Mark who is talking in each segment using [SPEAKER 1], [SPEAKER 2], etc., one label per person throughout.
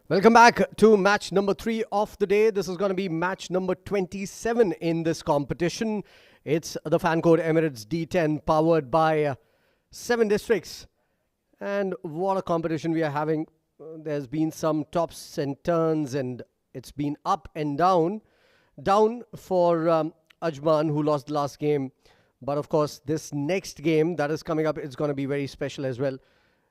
[SPEAKER 1] Welcome back to match number 3 of the day. This is going to be match number 27 in this competition. It's the fan code Emirates D10 powered by 7 districts. And what a competition we are having. There's been some tops and turns and it's been up and down. Down for Ajman, who lost the last game. But of course, this next game that is coming up is going to be very special as well.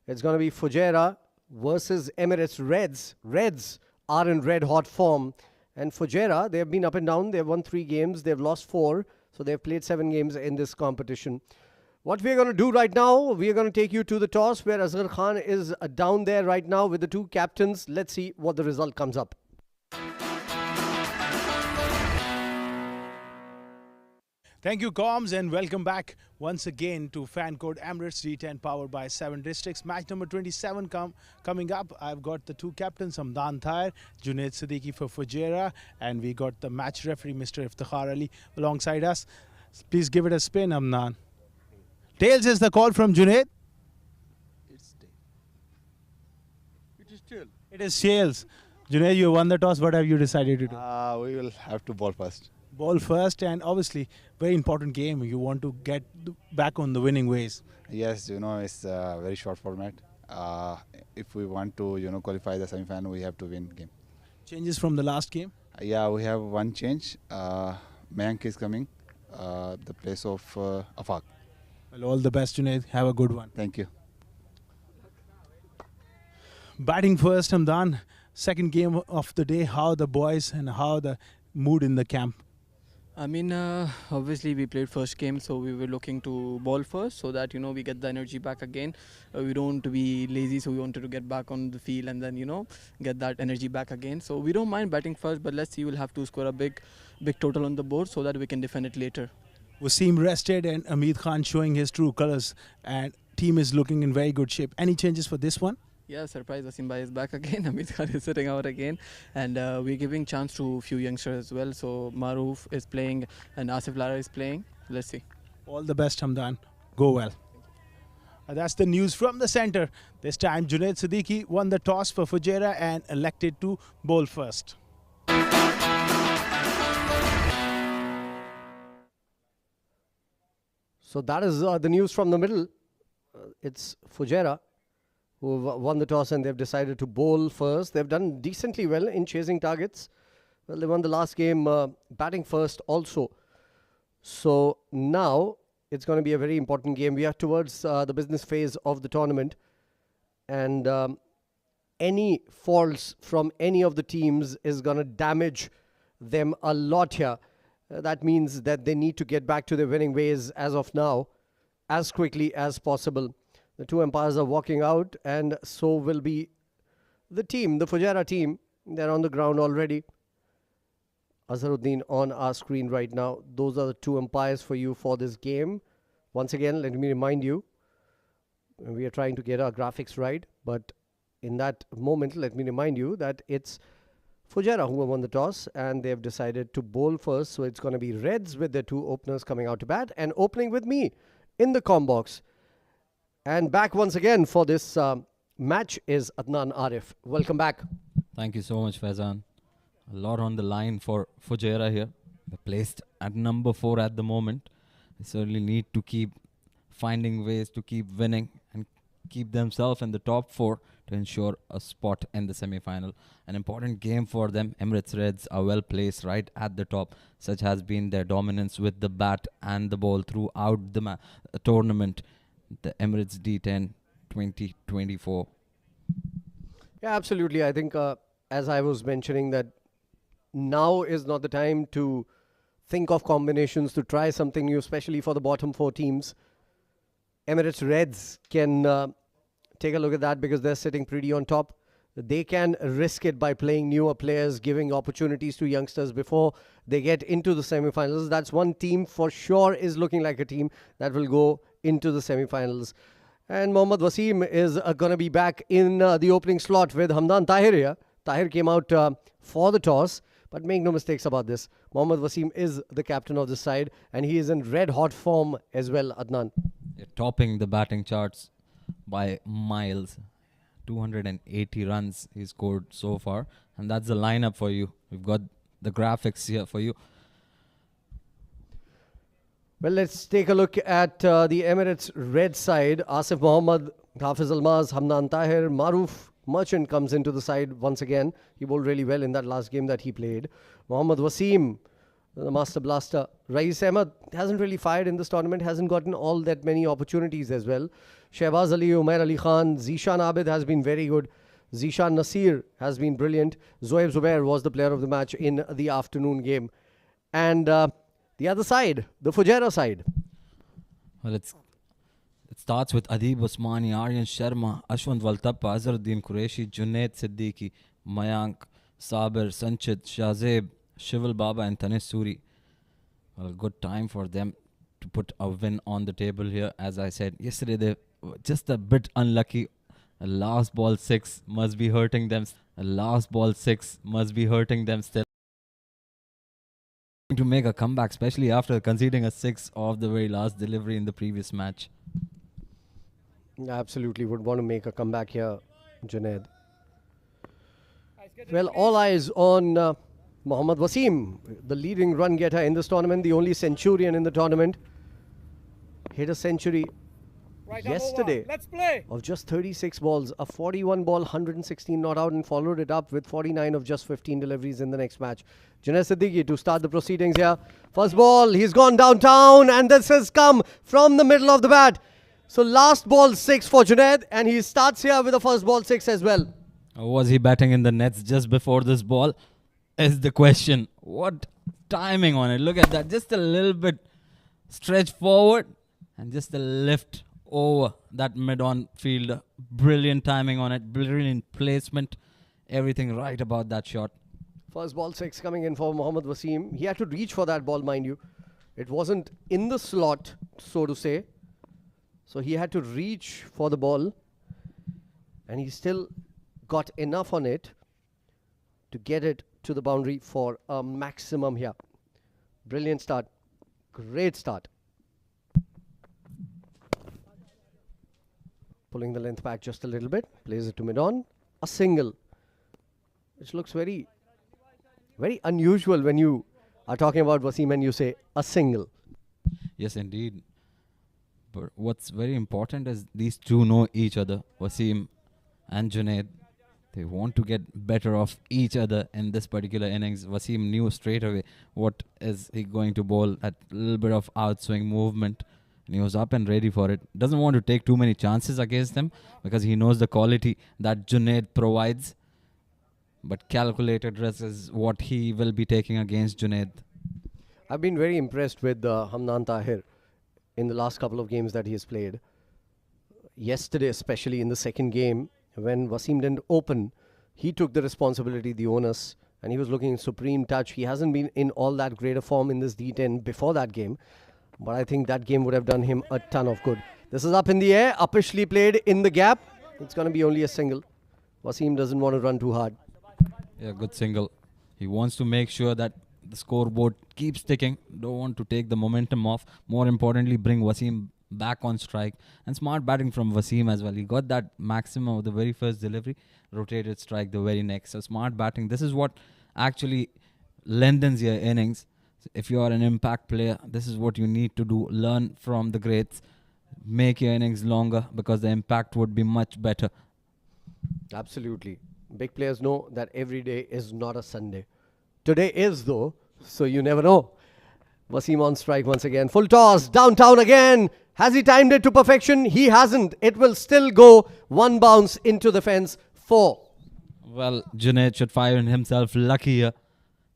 [SPEAKER 1] It's going to be Fujairah versus Emirates Reds. Reds are in red hot form. And Fujairah, they have been up and down. They've won 3 games. They've lost 4. So they've played 7 games in this competition. What we're going to do right now, we are going to take you to the toss where Azhar Khan is down there right now with the 2 captains. Let's see what the result comes up.
[SPEAKER 2] Thank you, Coms, and welcome back once again to fan code Emirates D10 powered by 7 districts. Match number 27 coming up. I've got the 2 captains, Hamdan Tahir, Junaid Siddiqui for Fujairah, and we got the match referee, Mr. Iftikhar Ali, alongside us. Please give it a spin, Hamdan. Tails is the call from Junaid.
[SPEAKER 3] It's tail. It is tail.
[SPEAKER 2] It is tails. Junaid, you won the toss. What have you decided to do?
[SPEAKER 3] We will have to ball first.
[SPEAKER 2] Ball first, and obviously very important game. You want to get back on the winning ways.
[SPEAKER 3] Yes, it's a very short format. If we want to, qualify the semi-final, we have to win game.
[SPEAKER 2] Changes from the last game?
[SPEAKER 3] Yeah, we have one change. Mayank is coming, the place of Afaq.
[SPEAKER 2] Well, all the best, Junaid. Have a good one.
[SPEAKER 3] Thank you.
[SPEAKER 2] Batting first, Hamdan. Second game of the day. How the boys and how the mood in the camp?
[SPEAKER 4] I mean, obviously we played first game, so we were looking to ball first so that, we get the energy back again. We don't want to be lazy, so we wanted to get back on the field and then, get that energy back again. So we don't mind batting first, but let's see, we'll have to score a big total on the board so that we can defend it later.
[SPEAKER 2] Wasim rested and Amit Khan showing his true colours, and team is looking in very good shape. Any changes for this one?
[SPEAKER 4] Yeah, surprise, Wasim Bhai is back again. Amit Khan is sitting out again. And we're giving chance to a few youngsters as well. So Maroof is playing and Asif Lara is playing. Let's see.
[SPEAKER 2] All the best, Hamdan. Go well. That's the news from the centre. This time, Junaid Siddiqui won the toss for Fujairah and elected to bowl first.
[SPEAKER 1] So that is the news from the middle. It's Fujairah who won the toss and they've decided to bowl first. They've done decently well in chasing targets. Well, they won the last game batting first also. So now it's going to be a very important game. We are towards the business phase of the tournament. And any faults from any of the teams is going to damage them a lot here. That means that they need to get back to their winning ways as of now, as quickly as possible. The 2 umpires are walking out, and so will be the team, the Fujairah team. They're on the ground already. Azharuddin on our screen right now. Those are the 2 umpires for you for this game. Once again, let me remind you, we are trying to get our graphics right, but in that moment, let me remind you that it's Fujairah who won the toss, and they've decided to bowl first. So it's going to be Reds with their 2 openers coming out to bat, and opening with me in the comm box. And back once again for this match is Adnan Arif. Welcome back.
[SPEAKER 5] Thank you so much, Faizan. A lot on the line for Fujairah here. They're placed at number 4 at the moment. They certainly need to keep finding ways to keep winning and keep themselves in the top 4 to ensure a spot in the semi-final. An important game for them. Emirates Reds are well placed right at the top. Such has been their dominance with the bat and the ball throughout the tournament. The Emirates D10 2024.
[SPEAKER 1] Yeah, absolutely. I think as I was mentioning that now is not the time to think of combinations, to try something new, especially for the bottom 4 teams. Emirates Reds can take a look at that because they're sitting pretty on top. They can risk it by playing newer players, giving opportunities to youngsters before they get into the semi-finals. That's one team for sure is looking like a team that will go into the semi-finals. And Mohammad Wasim is going to be back in the opening slot with Hamdan Tahir here. Tahir came out for the toss, but make no mistakes about this. Mohammad Wasim is the captain of the side, and he is in red hot form as well, Adnan.
[SPEAKER 5] They're topping the batting charts by miles. 280 runs he scored so far. And that's the lineup for you. We've got the graphics here for you.
[SPEAKER 1] Well, let's take a look at the Emirates red side. Asif Mohammed, Hafiz Almaz, Hamdan Tahir, Maruf Merchant comes into the side once again. He bowled really well in that last game that he played. Mohammad Wasim, the master blaster. Rais Ahmed hasn't really fired in this tournament, hasn't gotten all that many opportunities as well. Shehbaz Ali, Umair Ali Khan, Zishan Abid has been very good. Zishan Nasir has been brilliant. Zoeb Zubair was the player of the match in the afternoon game. And the other side, the Fujairah side.
[SPEAKER 5] Well, it starts with Adib Usmani, Arian Sharma, Ashwant Valtappa, Azharuddin Qureshi, Junaid Siddiqui, Mayank, Sabir, Sanchit, Shahzeb, Shival Baba and Tanis Suri. Well, good time for them to put a win on the table here. As I said yesterday, they were just a bit unlucky. A last ball 6 must be hurting them. A last ball 6 must be hurting them still. To make a comeback, especially after conceding a 6 of the very last delivery in the previous match.
[SPEAKER 1] Absolutely would want to make a comeback here, Junaid. Well, all eyes on Mohammad Wasim, the leading run getter in this tournament, the only centurion in the tournament. Hit a century yesterday of just 36 balls, a 41 ball, 116 not out, and followed it up with 49 of just 15 deliveries in the next match. Junaid Siddiqui to start the proceedings here. First ball, he's gone downtown, and this has come from the middle of the bat. So last ball 6 for Junaid, and he starts here with the first ball 6 as well.
[SPEAKER 5] Was he batting in the nets just before this ball? Is the question. What timing on it? Look at that. Just a little bit stretch forward and just a lift over that mid-on fielder. Brilliant timing on it. Brilliant placement. Everything right about that shot.
[SPEAKER 1] First ball 6 coming in for Mohammad Wasim. He had to reach for that ball, mind you. It wasn't in the slot, so to say. So he had to reach for the ball. And he still got enough on it to get it to the boundary for a maximum here. Brilliant start. Great start. Pulling the length back just a little bit. Plays it to mid-on. A single. Which looks very, very unusual when you are talking about Wasim and you say a single.
[SPEAKER 5] Yes, indeed. But what's very important is these two know each other. Wasim and Junaid. They want to get better of each other in this particular innings. Wasim knew straight away what is he going to bowl at a little bit of outswing movement. And he was up and ready for it. Doesn't want to take too many chances against them because he knows the quality that Junaid provides. But calculated risk is what he will be taking against Junaid.
[SPEAKER 1] I've been very impressed with Hamdan Tahir in the last couple of games that he has played. Yesterday, especially in the second game, when Wasim didn't open, he took the responsibility, the onus, and he was looking in supreme touch. He hasn't been in all that great a form in this D10 before that game, but I think that game would have done him a ton of good. This is up in the air, uppishly played in the gap. It's going to be only a single. Wasim doesn't want to run too hard.
[SPEAKER 5] Yeah, good single. He wants to make sure that the scoreboard keeps ticking. Don't want to take the momentum off. More importantly, bring Wasim back on strike. And smart batting from Wasim as well. He got that maximum of the very first delivery, rotated strike the very next. So smart batting. This is what actually lengthens your innings. So if you are an impact player, this is what you need to do. Learn from the greats. Make your innings longer because the impact would be much better.
[SPEAKER 1] Absolutely. Big players know that every day is not a Sunday. Today is though, so you never know. Wasim on strike once again. Full toss, downtown again. Has he timed it to perfection? He hasn't. It will still go one bounce into the fence. 4.
[SPEAKER 5] Well, Junaid should find himself lucky here.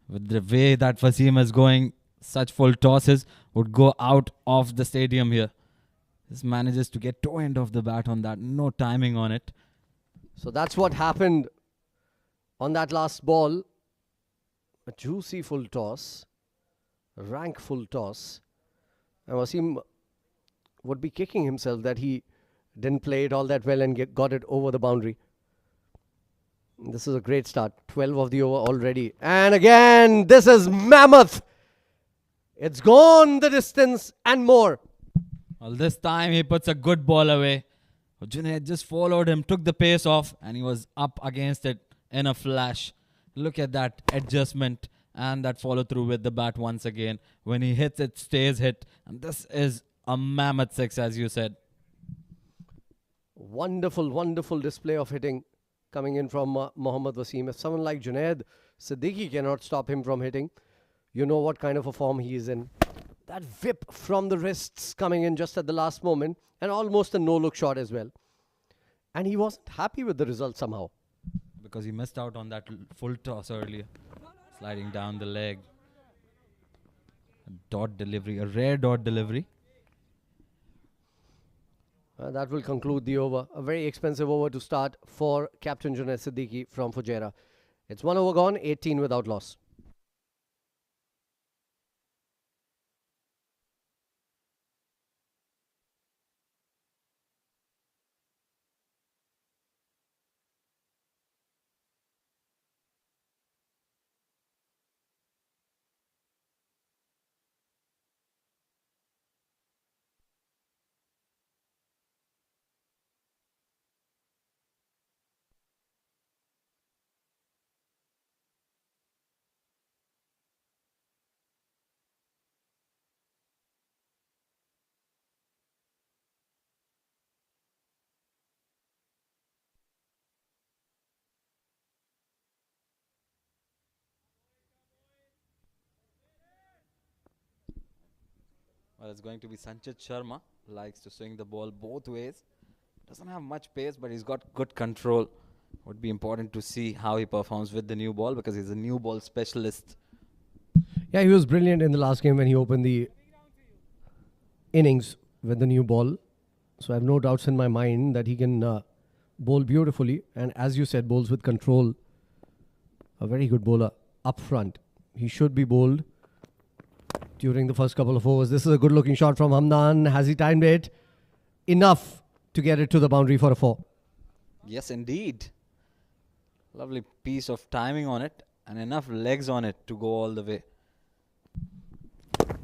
[SPEAKER 5] With the way that Wasim is going, such full tosses would go out of the stadium here. This manages to get toe end of the bat on that. No timing on it.
[SPEAKER 1] So that's what happened on that last ball. A juicy full toss. Rank full toss. And Wasim would be kicking himself that he didn't play it all that well and got it over the boundary. This is a great start. 12 of the over already. And again, this is mammoth. It's gone the distance and more.
[SPEAKER 5] Well, this time he puts a good ball away. Junaid just followed him, took the pace off, and he was up against it in a flash. Look at that adjustment and that follow through with the bat once again. When he hits, it stays hit. And this is a mammoth six, as you said.
[SPEAKER 1] Wonderful, wonderful display of hitting coming in from Mohammad Wasim. If someone like Junaid Siddiqui cannot stop him from hitting, you know what kind of a form he is in. That whip from the wrists coming in just at the last moment, and almost a no-look shot as well. And he wasn't happy with the result somehow.
[SPEAKER 5] Because he missed out on that full toss earlier. Sliding down the leg. A dot delivery, a rare dot delivery.
[SPEAKER 1] That will conclude the over. A very expensive over to start for Captain Junaid Siddiqui from Fujairah. It's 1 over gone, 18 without loss.
[SPEAKER 5] Well, it's going to be Sanchit Sharma. Likes to swing the ball both ways. Doesn't have much pace, but he's got good control. Would be important to see how he performs with the new ball because he's a new ball specialist.
[SPEAKER 1] Yeah, he was brilliant in the last game when he opened the innings with the new ball. So I have no doubts in my mind that he can bowl beautifully. And as you said, bowls with control. A very good bowler up front. He should be bowled during the first couple of overs. This is a good looking shot from Hamdan. Has he timed it? Enough to get it to the boundary for a 4.
[SPEAKER 5] Yes, indeed. Lovely piece of timing on it and enough legs on it to go all the way.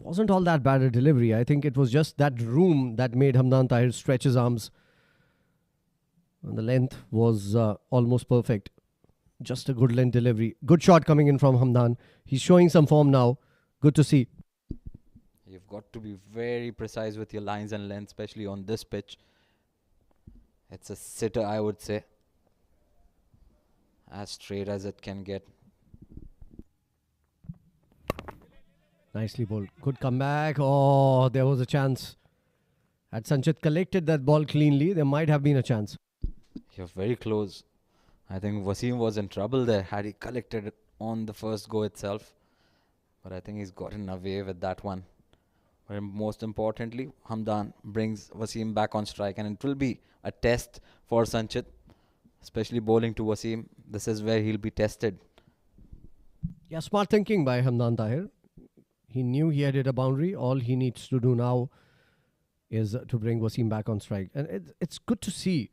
[SPEAKER 1] Wasn't all that bad a delivery. I think it was just that room that made Hamdan Tahir stretch his arms. And the length was almost perfect. Just a good length delivery. Good shot coming in from Hamdan. He's showing some form now. Good to see.
[SPEAKER 5] You've got to be very precise with your lines and length, especially on this pitch. It's a sitter, I would say. As straight as it can get.
[SPEAKER 1] Nicely bowled. Good comeback. Oh, there was a chance. Had Sanchit collected that ball cleanly, there might have been a chance.
[SPEAKER 5] You're very close. I think Wasim was in trouble there had he collected it on the first go itself. But I think he's gotten away with that one. But most importantly, Hamdan brings Wasim back on strike. And it will be a test for Sanchit, especially bowling to Wasim. This is where he'll be tested.
[SPEAKER 1] Yeah, smart thinking by Hamdan Tahir. He knew he had hit a boundary. All he needs to do now is to bring Wasim back on strike. And it's good to see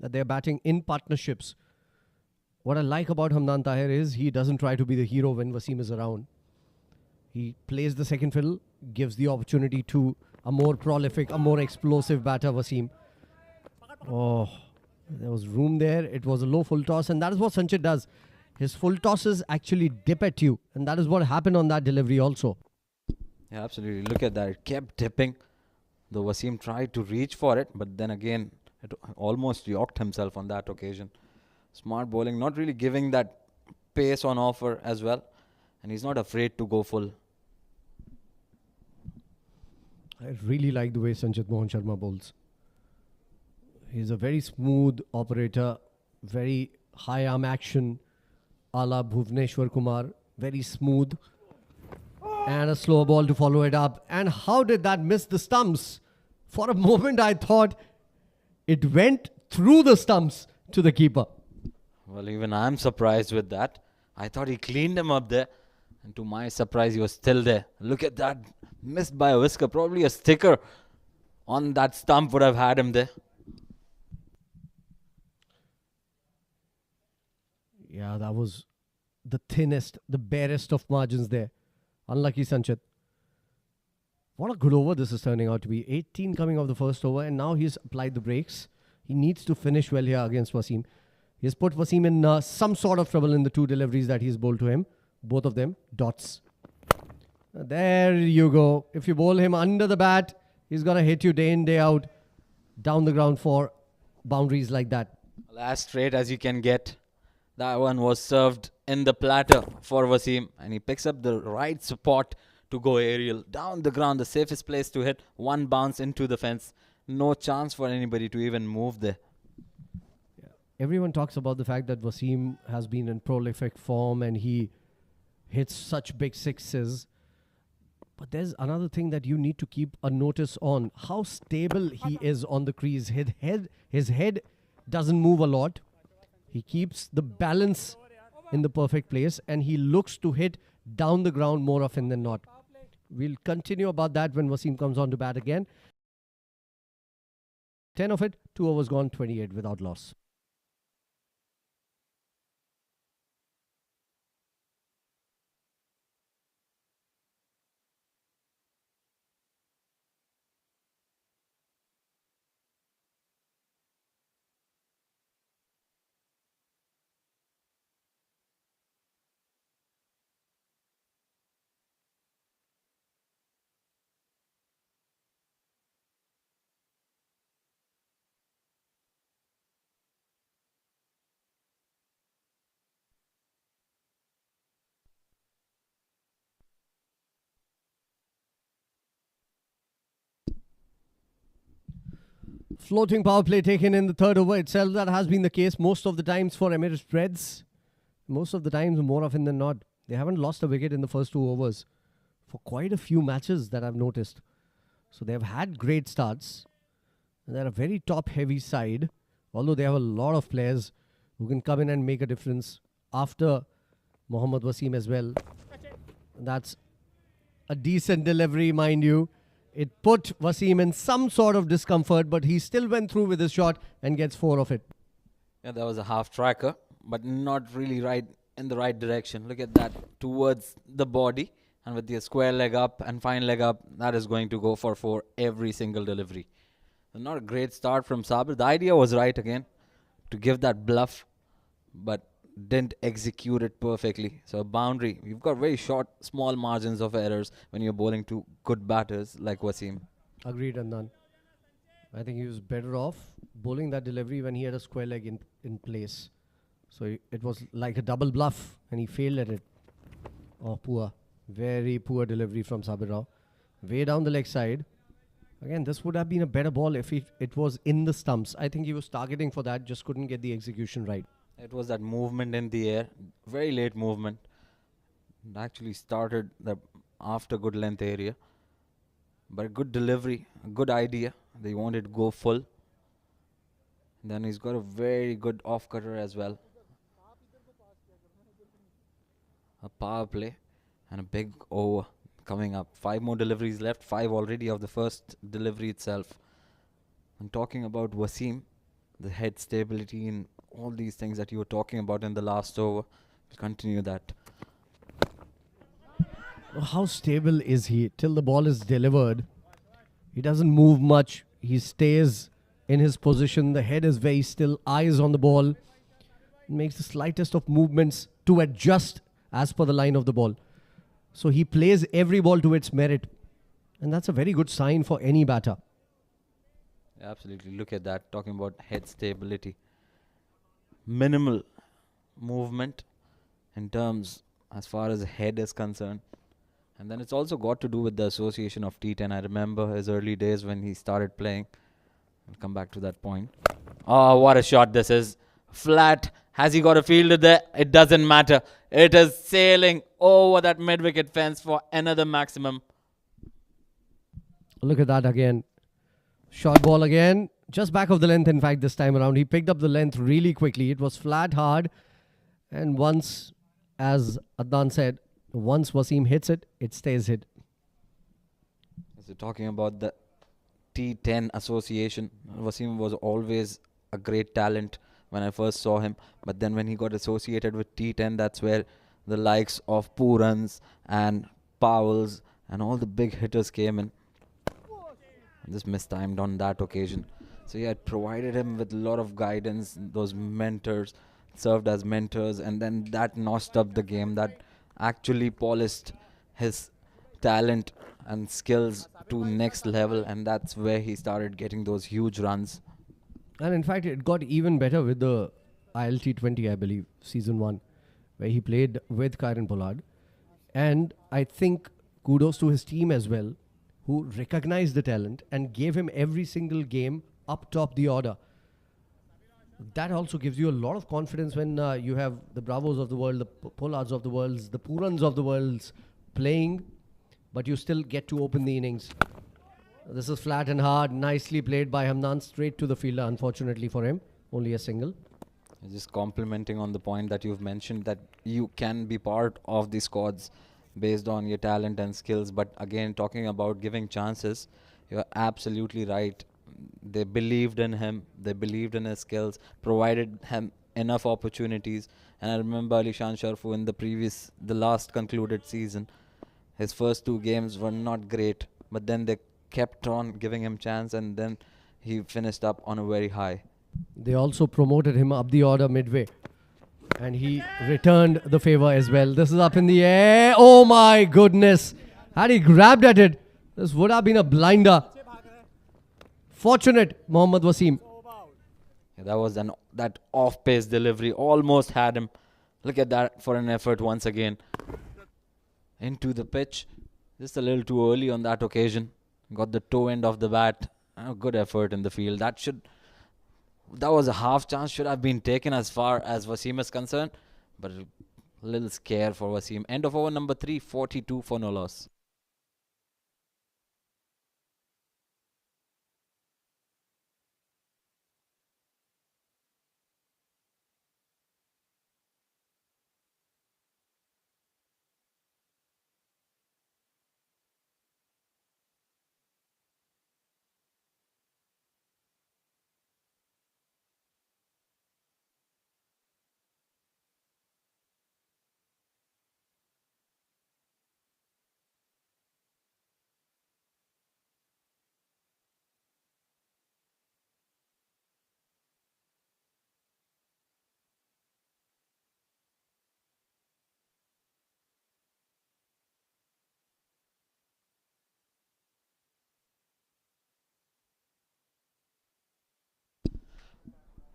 [SPEAKER 1] that they're batting in partnerships. What I like about Hamdan Tahir is he doesn't try to be the hero when Wasim is around. He plays the second fiddle, gives the opportunity to a more prolific, a more explosive batter, Wasim. Oh, there was room there. It was a low full toss, and that is what Sanchit does. His full tosses actually dip at you, and that is what happened on that delivery also.
[SPEAKER 5] Yeah, absolutely. Look at that. It kept dipping. The Wasim tried to reach for it, but then again, it almost yorked himself on that occasion. Smart bowling, not really giving that pace on offer as well. And he's not afraid to go full.
[SPEAKER 1] I really like the way Sanchit Mohan Sharma bowls. He's a very smooth operator, very high arm action, a la Bhuvneshwar Kumar, very smooth. And a slow ball to follow it up. And how did that miss the stumps? For a moment I thought it went through the stumps to the keeper.
[SPEAKER 5] Well, even I'm surprised with that. I thought he cleaned him up there. And to my surprise, he was still there. Look at that. Missed by a whisker. Probably a sticker on that stump would have had him there.
[SPEAKER 1] Yeah, that was the thinnest, the barest of margins there. Unlucky Sanchit. What a good over this is turning out to be. 18 coming off the first over, and now he's applied the brakes. He needs to finish well here against Wasim. He's put Wasim in some sort of trouble in the 2 deliveries that he's bowled to him. Both of them dots. There you go. If you bowl him under the bat, he's going to hit you day in, day out, down the ground for boundaries like that.
[SPEAKER 5] As straight as you can get. That one was served in the platter for Wasim, and he picks up the right spot to go aerial. Down the ground, the safest place to hit. One bounce into the fence. No chance for anybody to even move there.
[SPEAKER 1] Everyone talks about the fact that Wasim has been in prolific form and he hits such big sixes. But there's another thing that you need to keep a notice on. How stable he is on the crease. His head doesn't move a lot. He keeps the balance in the perfect place and he looks to hit down the ground more often than not. We'll continue about that when Wasim comes on to bat again. 10 of it, 2 overs gone, 28 without loss. Floating power play taken in the 3rd over itself. That has been the case most of the times for Emirates Reds. Most of the times, more often than not. They haven't lost a wicket in the first 2 overs for quite a few matches that I've noticed. So they've had great starts. And they're a very top-heavy side. Although they have a lot of players who can come in and make a difference after Mohammad Wasim as well. That's a decent delivery, mind you. It put Wasim in some sort of discomfort, but he still went through with his shot and gets 4 of it.
[SPEAKER 5] Yeah, that was a half tracker, but not really right in the right direction. Look at that, towards the body, and with the square leg up and fine leg up, that is going to go for 4 every single delivery. Not a great start from Sabir. The idea was right again, to give that bluff, but didn't execute it perfectly. So a boundary. You've got very short, small margins of errors when you're bowling to good batters like Wasim.
[SPEAKER 1] Agreed, Andan. I think he was better off bowling that delivery when he had a square leg in place. So it was like a double bluff and he failed at it. Oh, poor. Very poor delivery from Sabir Rao. Way down the leg side. Again, this would have been a better ball if it was in the stumps. I think he was targeting for that, just couldn't get the execution right.
[SPEAKER 5] It was that movement in the air, very late movement. It actually started after good length area. But a good delivery, a good idea. They wanted to go full. Then he's got a very good off cutter as well. A power play and a big over coming up. 5 more deliveries left, 5 already of the first delivery itself. I'm talking about Wasim, the head stability and all these things that you were talking about in the last over. We'll continue that.
[SPEAKER 1] How stable is he? Till the ball is delivered, he doesn't move much. He stays in his position. The head is very still, eyes on the ball. Makes the slightest of movements to adjust as per the line of the ball. So he plays every ball to its merit. And that's a very good sign for any batter.
[SPEAKER 5] Absolutely. Look at that. Talking about head stability. Minimal movement in terms as far as head is concerned. And then it's also got to do with the association of T10. I remember his early days when he started playing. I'll come back to that point. Oh, what a shot this is. Flat. Has he got a fielder there? It doesn't matter. It is sailing over that mid-wicket fence for another maximum.
[SPEAKER 1] Look at that again. Short ball again. Just back of the length, in fact, this time around. He picked up the length really quickly. It was flat, hard. And once, as Adnan said, once Wasim hits it, it stays hit.
[SPEAKER 5] So talking about the T10 association, Wasim was always a great talent when I first saw him. But then when he got associated with T10, that's where the likes of Purans and Powells and all the big hitters came in. Just mistimed on that occasion. So he had provided him with a lot of guidance. Those mentors served as mentors, and then that notched up the game. That actually polished his talent and skills to next level, and that's where he started getting those huge runs.
[SPEAKER 1] And in fact, it got even better with the ILT20, I believe, season 1, where he played with Kyron Pollard. And I think kudos to his team as well, who recognized the talent and gave him every single game up top the order. That also gives you a lot of confidence when you have the Bravos of the world, the Pollards of the world, the Purans of the world playing, but you still get to open the innings. This is flat and hard, nicely played by Hamdan, straight to the fielder, unfortunately for him. Only a single.
[SPEAKER 5] Just complimenting on the point that you've mentioned, that you can be part of the squads based on your talent and skills. But again, talking about giving chances, you're absolutely right. They believed in him, they believed in his skills, provided him enough opportunities. And I remember Alishan Sharfu in the last concluded season, his first 2 games were not great, but then they kept on giving him chance, and then he finished up on a very high.
[SPEAKER 1] They also promoted him up the order midway, and he returned the favor as well. This is up in the air. Oh my goodness. Had he grabbed at it, this would have been a blinder. Fortunate, Mohammad Wasim.
[SPEAKER 5] Yeah, that was that off-pace delivery, almost had him. Look at that for an effort once again. Into the pitch, just a little too early on that occasion. Got the toe end of the bat. Good effort in the field. That was a half chance, should have been taken as far as Wasim is concerned. But a little scare for Wasim. End of over number 3, 42 for no loss.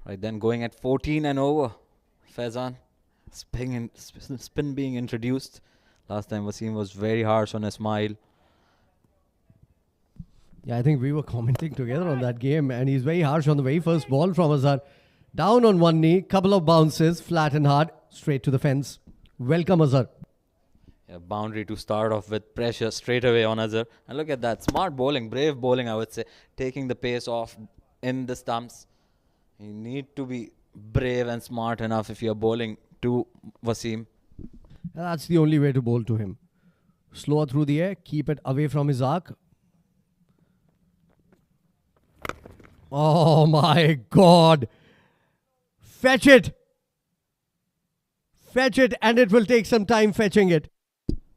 [SPEAKER 5] Right then, going at 14 and over. Faizan, spin being introduced. Last time Wasim was very harsh on a smile.
[SPEAKER 1] Yeah, I think we were commenting together on that game, and he's very harsh on the very first ball from Azhar. Down on one knee, couple of bounces, flat and hard, straight to the fence. Welcome, Azhar.
[SPEAKER 5] Yeah, boundary to start off with, pressure straight away on Azhar. And look at that, smart bowling, brave bowling, I would say. Taking the pace off in the stumps. You need to be brave and smart enough if you're bowling to Wasim.
[SPEAKER 1] That's the only way to bowl to him. Slower through the air, keep it away from his arc. Oh my God. Fetch it. Fetch it, and it will take some time fetching it.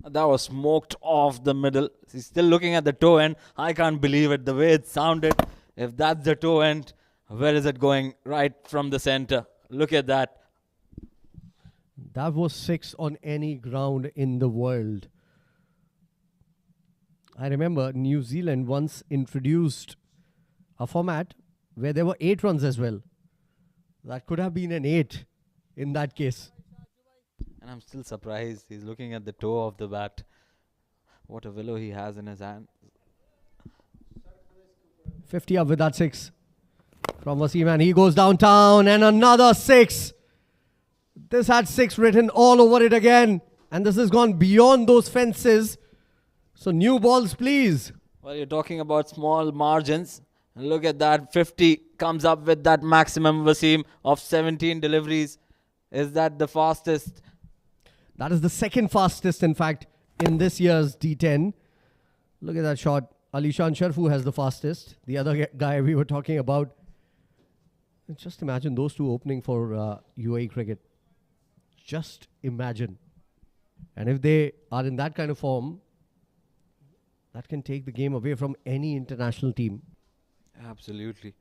[SPEAKER 5] That was smoked off the middle. He's still looking at the toe end. I can't believe it, the way it sounded. If that's the toe end, where is it going? Right from the center. Look at that.
[SPEAKER 1] That was 6 on any ground in the world. I remember New Zealand once introduced a format where there were 8 runs as well. That could have been an 8 in that case.
[SPEAKER 5] And I'm still surprised. He's looking at the toe of the bat. What a willow he has in his hand.
[SPEAKER 1] 50 up with that 6 from Wasim, and he goes downtown, and another 6. This had 6 written all over it again, and this has gone beyond those fences. So new balls, please.
[SPEAKER 5] Well, you're talking about small margins. And look at that, 50 comes up with that maximum, Wasim, of 17 deliveries. Is that the fastest?
[SPEAKER 1] That is the second fastest, in fact, in this year's D10. Look at that shot. Alishan Sharfu has the fastest. The other guy we were talking about. Just imagine those two opening for UAE cricket. Just imagine. And if they are in that kind of form, that can take the game away from any international team.
[SPEAKER 5] Absolutely.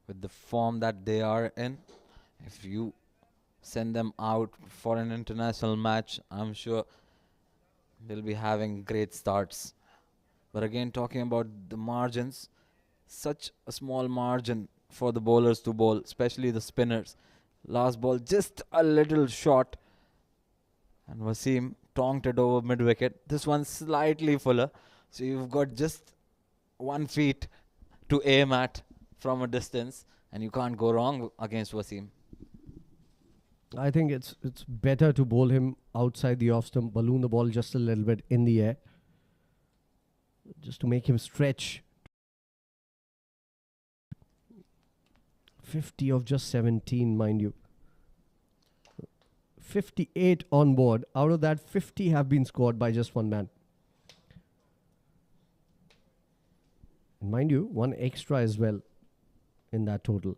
[SPEAKER 5] With the form that they are in, if you send them out for an international match, I'm sure they'll be having great starts. But again, talking about the margins, such a small margin for the bowlers to bowl, especially the spinners. Last ball just a little short, and Wasim tonked it over mid-wicket. This one slightly fuller, so you've got just 1 feet to aim at from a distance, and you can't go wrong against Wasim.
[SPEAKER 1] I think it's better to bowl him outside the off stump, balloon the ball just a little bit in the air, just to make him stretch. 50 of just 17, mind you. 58 on board. Out of that, 50 have been scored by just one man. And mind you, one extra as well in that total.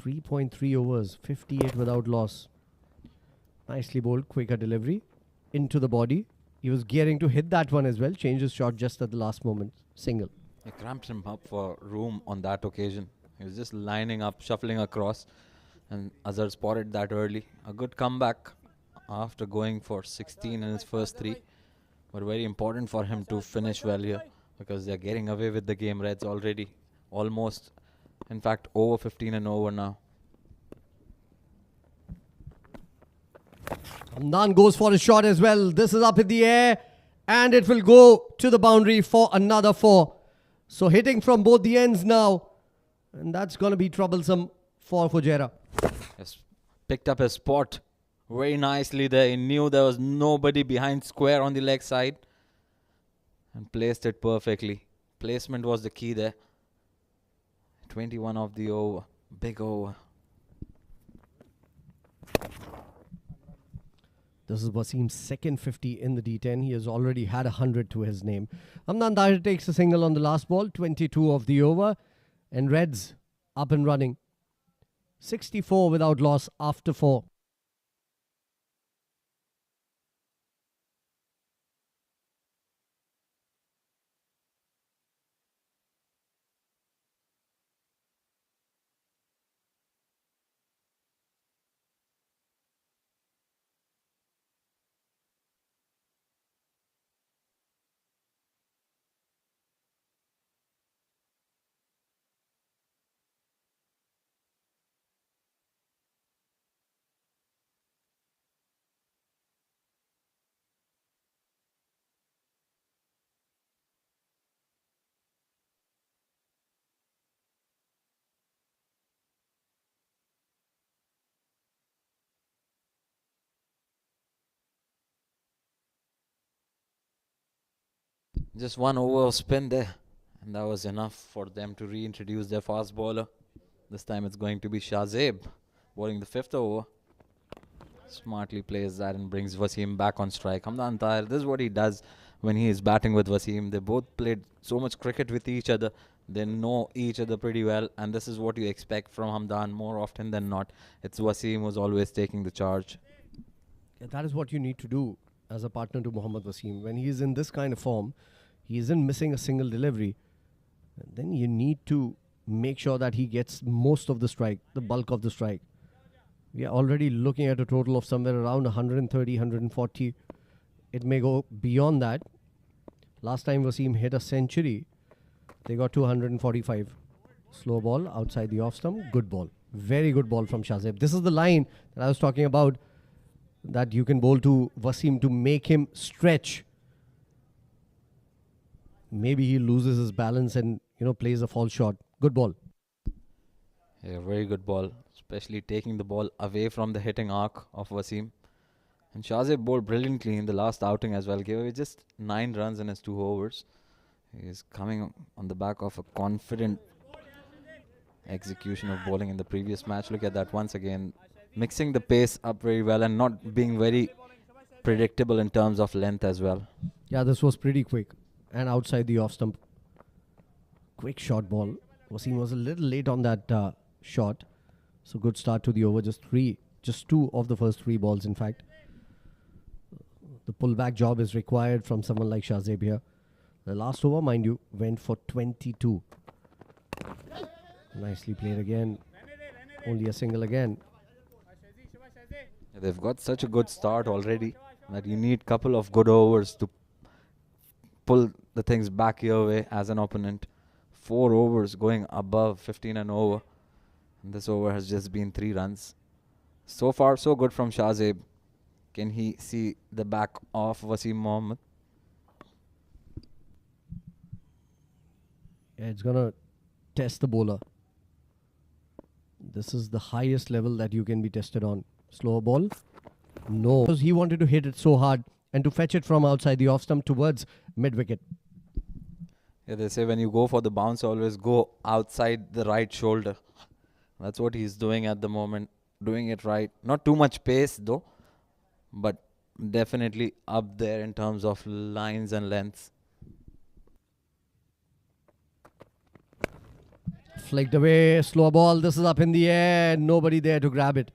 [SPEAKER 1] 3.3 overs, 58 without loss. Nicely bowled, quicker delivery into the body. He was gearing to hit that one as well. Changed his shot just at the last moment. Single.
[SPEAKER 5] It cramped him up for room on that occasion. He was just lining up, shuffling across, and Azhar spotted that early. A good comeback after going for 16 in his first 3. But very important for him to finish well here, because they're getting away with the game. Reds already almost, in fact, over 15 and over now.
[SPEAKER 1] Hamdan goes for a shot as well. This is up in the air, and it will go to the boundary for another 4. So hitting from both the ends now, and that's going to be troublesome for Fujairah.
[SPEAKER 5] Has picked up his spot very nicely there. He knew there was nobody behind square on the leg side and placed it perfectly. Placement was the key there. 21 of the over. Big over.
[SPEAKER 1] This is Wasim's second 50 in the D10. He has already had 100 to his name. Hamdan Tahir takes a single on the last ball. 22 of the over. And Reds up and running. 64 without loss after 4.
[SPEAKER 5] Just 1 over of spin there, and that was enough for them to reintroduce their fast bowler. This time it's going to be Shahzeb bowling the 5th over. Smartly plays that and brings Wasim back on strike. Hamdan Tahir, this is what he does when he is batting with Wasim. They both played so much cricket with each other. They know each other pretty well, and this is what you expect from Hamdan more often than not. It's Wasim who's always taking the charge.
[SPEAKER 1] Yeah, that is what you need to do as a partner to Mohammad Wasim. When he is in this kind of form, he isn't missing a single delivery. Then you need to make sure that he gets most of the strike, the bulk of the strike. We are already looking at a total of somewhere around 130, 140. It may go beyond that. Last time Wasim hit a century, they got to 145. Slow ball outside the off stump. Good ball. Very good ball from Shahzeb. This is the line that I was talking about, that you can bowl to Wasim to make him stretch. Maybe he loses his balance and, plays a false shot. Good ball.
[SPEAKER 5] Yeah, very good ball, especially taking the ball away from the hitting arc of Wasim. And Shahzeb bowled brilliantly in the last outing as well. Gave away just 9 runs in his 2 overs. He is coming on the back of a confident execution of bowling in the previous match. Look at that once again. Mixing the pace up very well and not being very predictable in terms of length as well.
[SPEAKER 1] Yeah, this was pretty quick. And outside the off stump. Quick short ball. Wasim was a little late on that shot. So good start to the over. Just 2 of the first 3 balls, in fact. The pullback job is required from someone like Shahzeb here. The last over, mind you, went for 22. Nicely played again. Only a single again.
[SPEAKER 5] They've got such a good start already that you need couple of good overs to pull the things back your way as an opponent. 4 overs going above 15 and over. And this over has just been 3 runs. So far, so good from Shahzeb. Can he see the back of Wasim Mohammed?
[SPEAKER 1] Yeah, it's going to test the bowler. This is the highest level that you can be tested on. Slower ball? No. Because he wanted to hit it so hard and to fetch it from outside the off stump towards mid-wicket.
[SPEAKER 5] Yeah, they say when you go for the bounce, always go outside the right shoulder. That's what he's doing at the moment. Doing it right. Not too much pace though, but definitely up there in terms of lines and lengths.
[SPEAKER 1] Flicked away, slow ball. This is up in the air. Nobody there to grab it.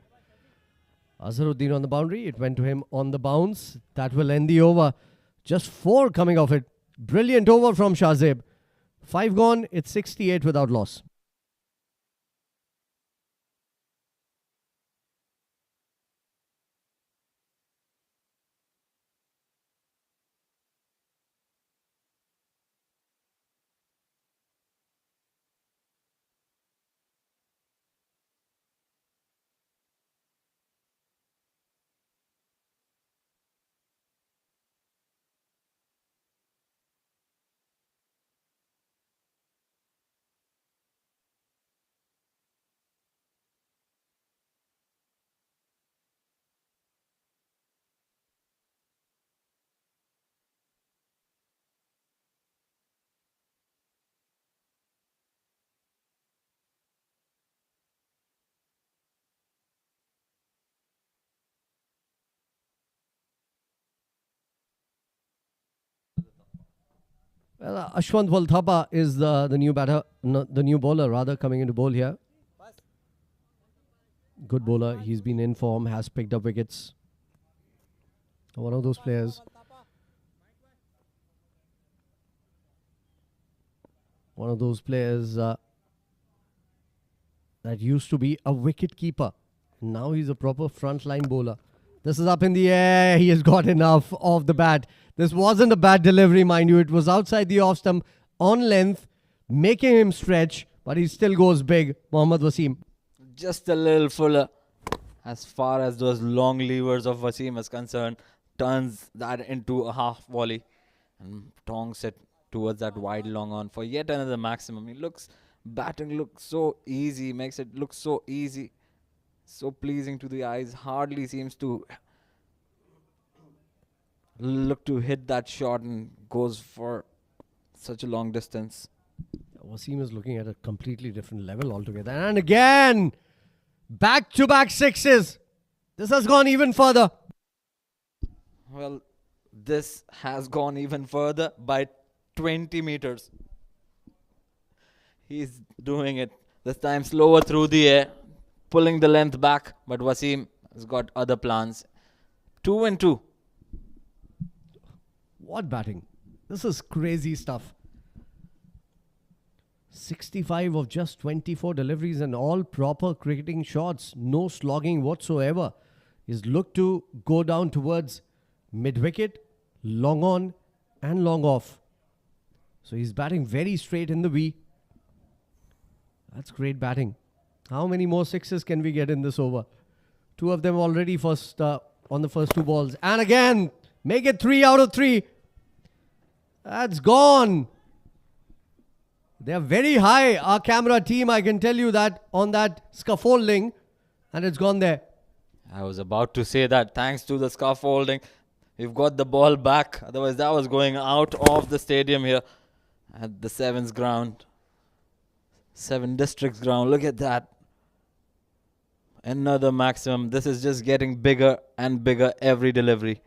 [SPEAKER 1] Azharuddin on the boundary. It went to him on the bounce. That will end the over. Just 4 coming off it. Brilliant over from Shahzeb. 5 gone. It's 68 without loss. Well, Ashwant Walthapa is the new batter, no, the new bowler rather, coming into bowl here. Good bowler. He's been in form, has picked up wickets. One of those players. One of those players that used to be a wicket keeper. Now he's a proper frontline bowler. This is up in the air. He has got enough off the bat. This wasn't a bad delivery, mind you. It was outside the off stump on length, making him stretch, but he still goes big. Mohammad Wasim.
[SPEAKER 5] Just a little fuller as far as those long levers of Wasim is concerned. Turns that into a half volley and tongs it towards that wide long on for yet another maximum. Batting looks so easy, makes it look so easy, so pleasing to the eyes. Hardly seems to look to hit that shot and goes for such a long distance.
[SPEAKER 1] Wasim is looking at a completely different level altogether. And again, back-to-back sixes. This has gone even further.
[SPEAKER 5] Well, this has gone even further by 20 meters. He's doing it this time slower through the air, pulling the length back, but Wasim has got other plans. 2 and 2.
[SPEAKER 1] What batting? This is crazy stuff. 65 of just 24 deliveries and all proper cricketing shots. No slogging whatsoever. He's looked to go down towards mid-wicket, long on and long off. So he's batting very straight in the V. That's great batting. How many more sixes can we get in this over? 2 of them already first on the first 2 balls. And again, make it 3 out of 3. That's gone. They are very high, our camera team, I can tell you that, on that scaffolding. And it's gone there.
[SPEAKER 5] I was about to say that thanks to the scaffolding, we've got the ball back. Otherwise, that was going out of the stadium here at the 7th ground. 7 districts ground. Look at that. Another maximum. This is just getting bigger and bigger every delivery.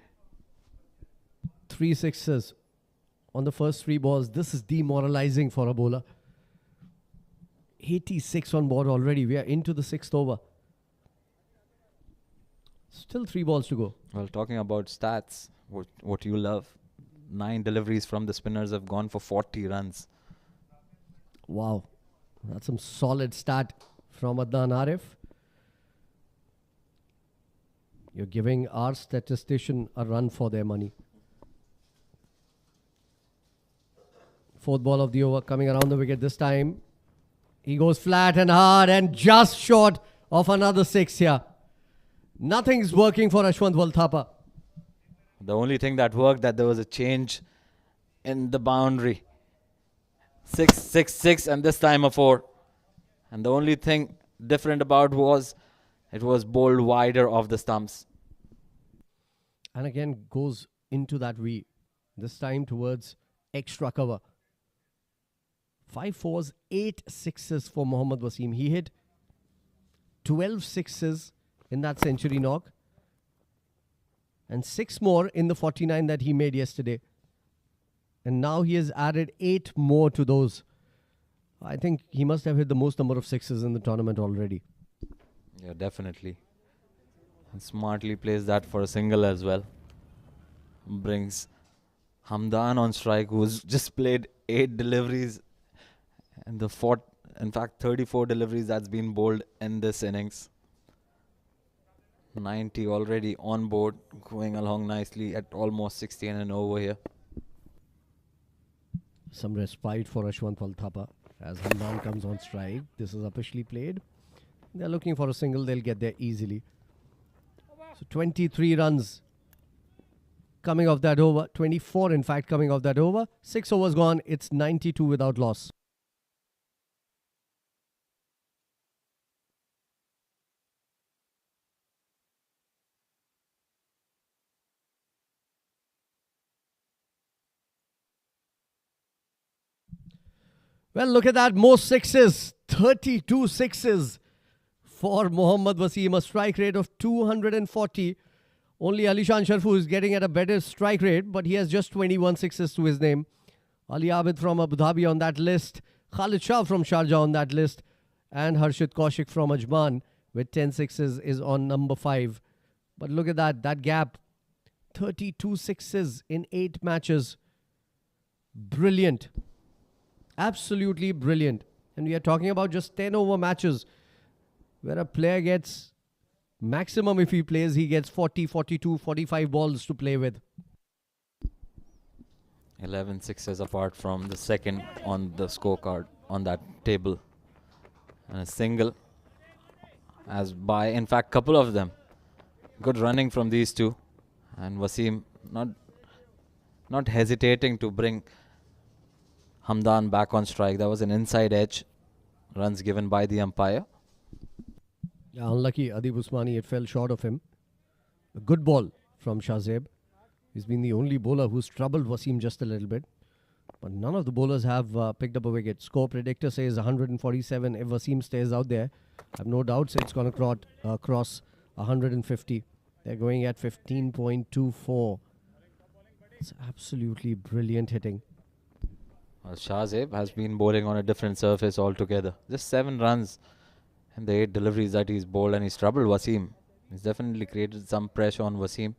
[SPEAKER 1] 3 sixes on the first 3 balls. This is demoralizing for a bowler. 86 on board already. We are into the 6th over. Still 3 balls to go.
[SPEAKER 5] Well, talking about stats, what you love. 9 deliveries from the spinners have gone for 40 runs.
[SPEAKER 1] Wow. That's some solid stat from Adnan Arif. You're giving our statistician a run for their money. Fourth ball of the over coming around the wicket this time. He goes flat and hard and just short of another 6 here. Nothing's working for Ashwant Walthapa.
[SPEAKER 5] The only thing that worked, that there was a change in the boundary. 6, 6, 6, and this time a 4. And the only thing different about was it was bowled wider of the stumps.
[SPEAKER 1] And again goes into that V. This time towards extra cover. 5 fours, 8 sixes for Mohammad Wasim. He hit 12 sixes in that century knock. And 6 more in the 49 that he made yesterday. And now he has added 8 more to those. I think he must have hit the most number of sixes in the tournament already.
[SPEAKER 5] Yeah, definitely. And smartly plays that for a single as well. Brings Hamdan on strike, who's just played 8 deliveries. And in fact, 34 deliveries that's been bowled in this innings. 90 already on board, going along nicely at almost 16 and over here.
[SPEAKER 1] Some respite for Ashwant Walthapa as Hamdan comes on strike. This is officially played. They're looking for a single. They'll get there easily. So 23 runs coming off that over. 24 in fact coming off that over. 6 overs gone. It's 92 without loss. Well, look at that. Most sixes. 32 sixes for Mohammad Wasim. A strike rate of 240. Only Alishan Sharfu is getting at a better strike rate, but he has just 21 sixes to his name. Ali Abid from Abu Dhabi on that list. Khalid Shah from Sharjah on that list. And Harshit Kaushik from Ajman with 10 sixes is on number 5. But look at that. That gap. 32 sixes in 8 matches. Brilliant. Absolutely brilliant. And we are talking about just 10 over matches where a player gets maximum, if he plays, he gets 40, 42, 45 balls to play with.
[SPEAKER 5] 11 sixes apart from the second on the scorecard on that table. And a single as by, in fact, couple of them. Good running from these two. And Wasim not hesitating to bring Hamdan back on strike. That was an inside edge. Runs given by the umpire.
[SPEAKER 1] Yeah, unlucky Adib Usmani. It fell short of him. A good ball from Shahzeb. He's been the only bowler who's troubled Wasim just a little bit. But none of the bowlers have picked up a wicket. Score predictor says 147. If Wasim stays out there, I have no doubts it's going to cross 150. They're going at 15.24. It's absolutely brilliant hitting.
[SPEAKER 5] Well, Shahzeb has been bowling on a different surface altogether. Just 7 runs and the 8 deliveries that he's bowled, and he's troubled Wasim. He's definitely created some pressure on Wasim.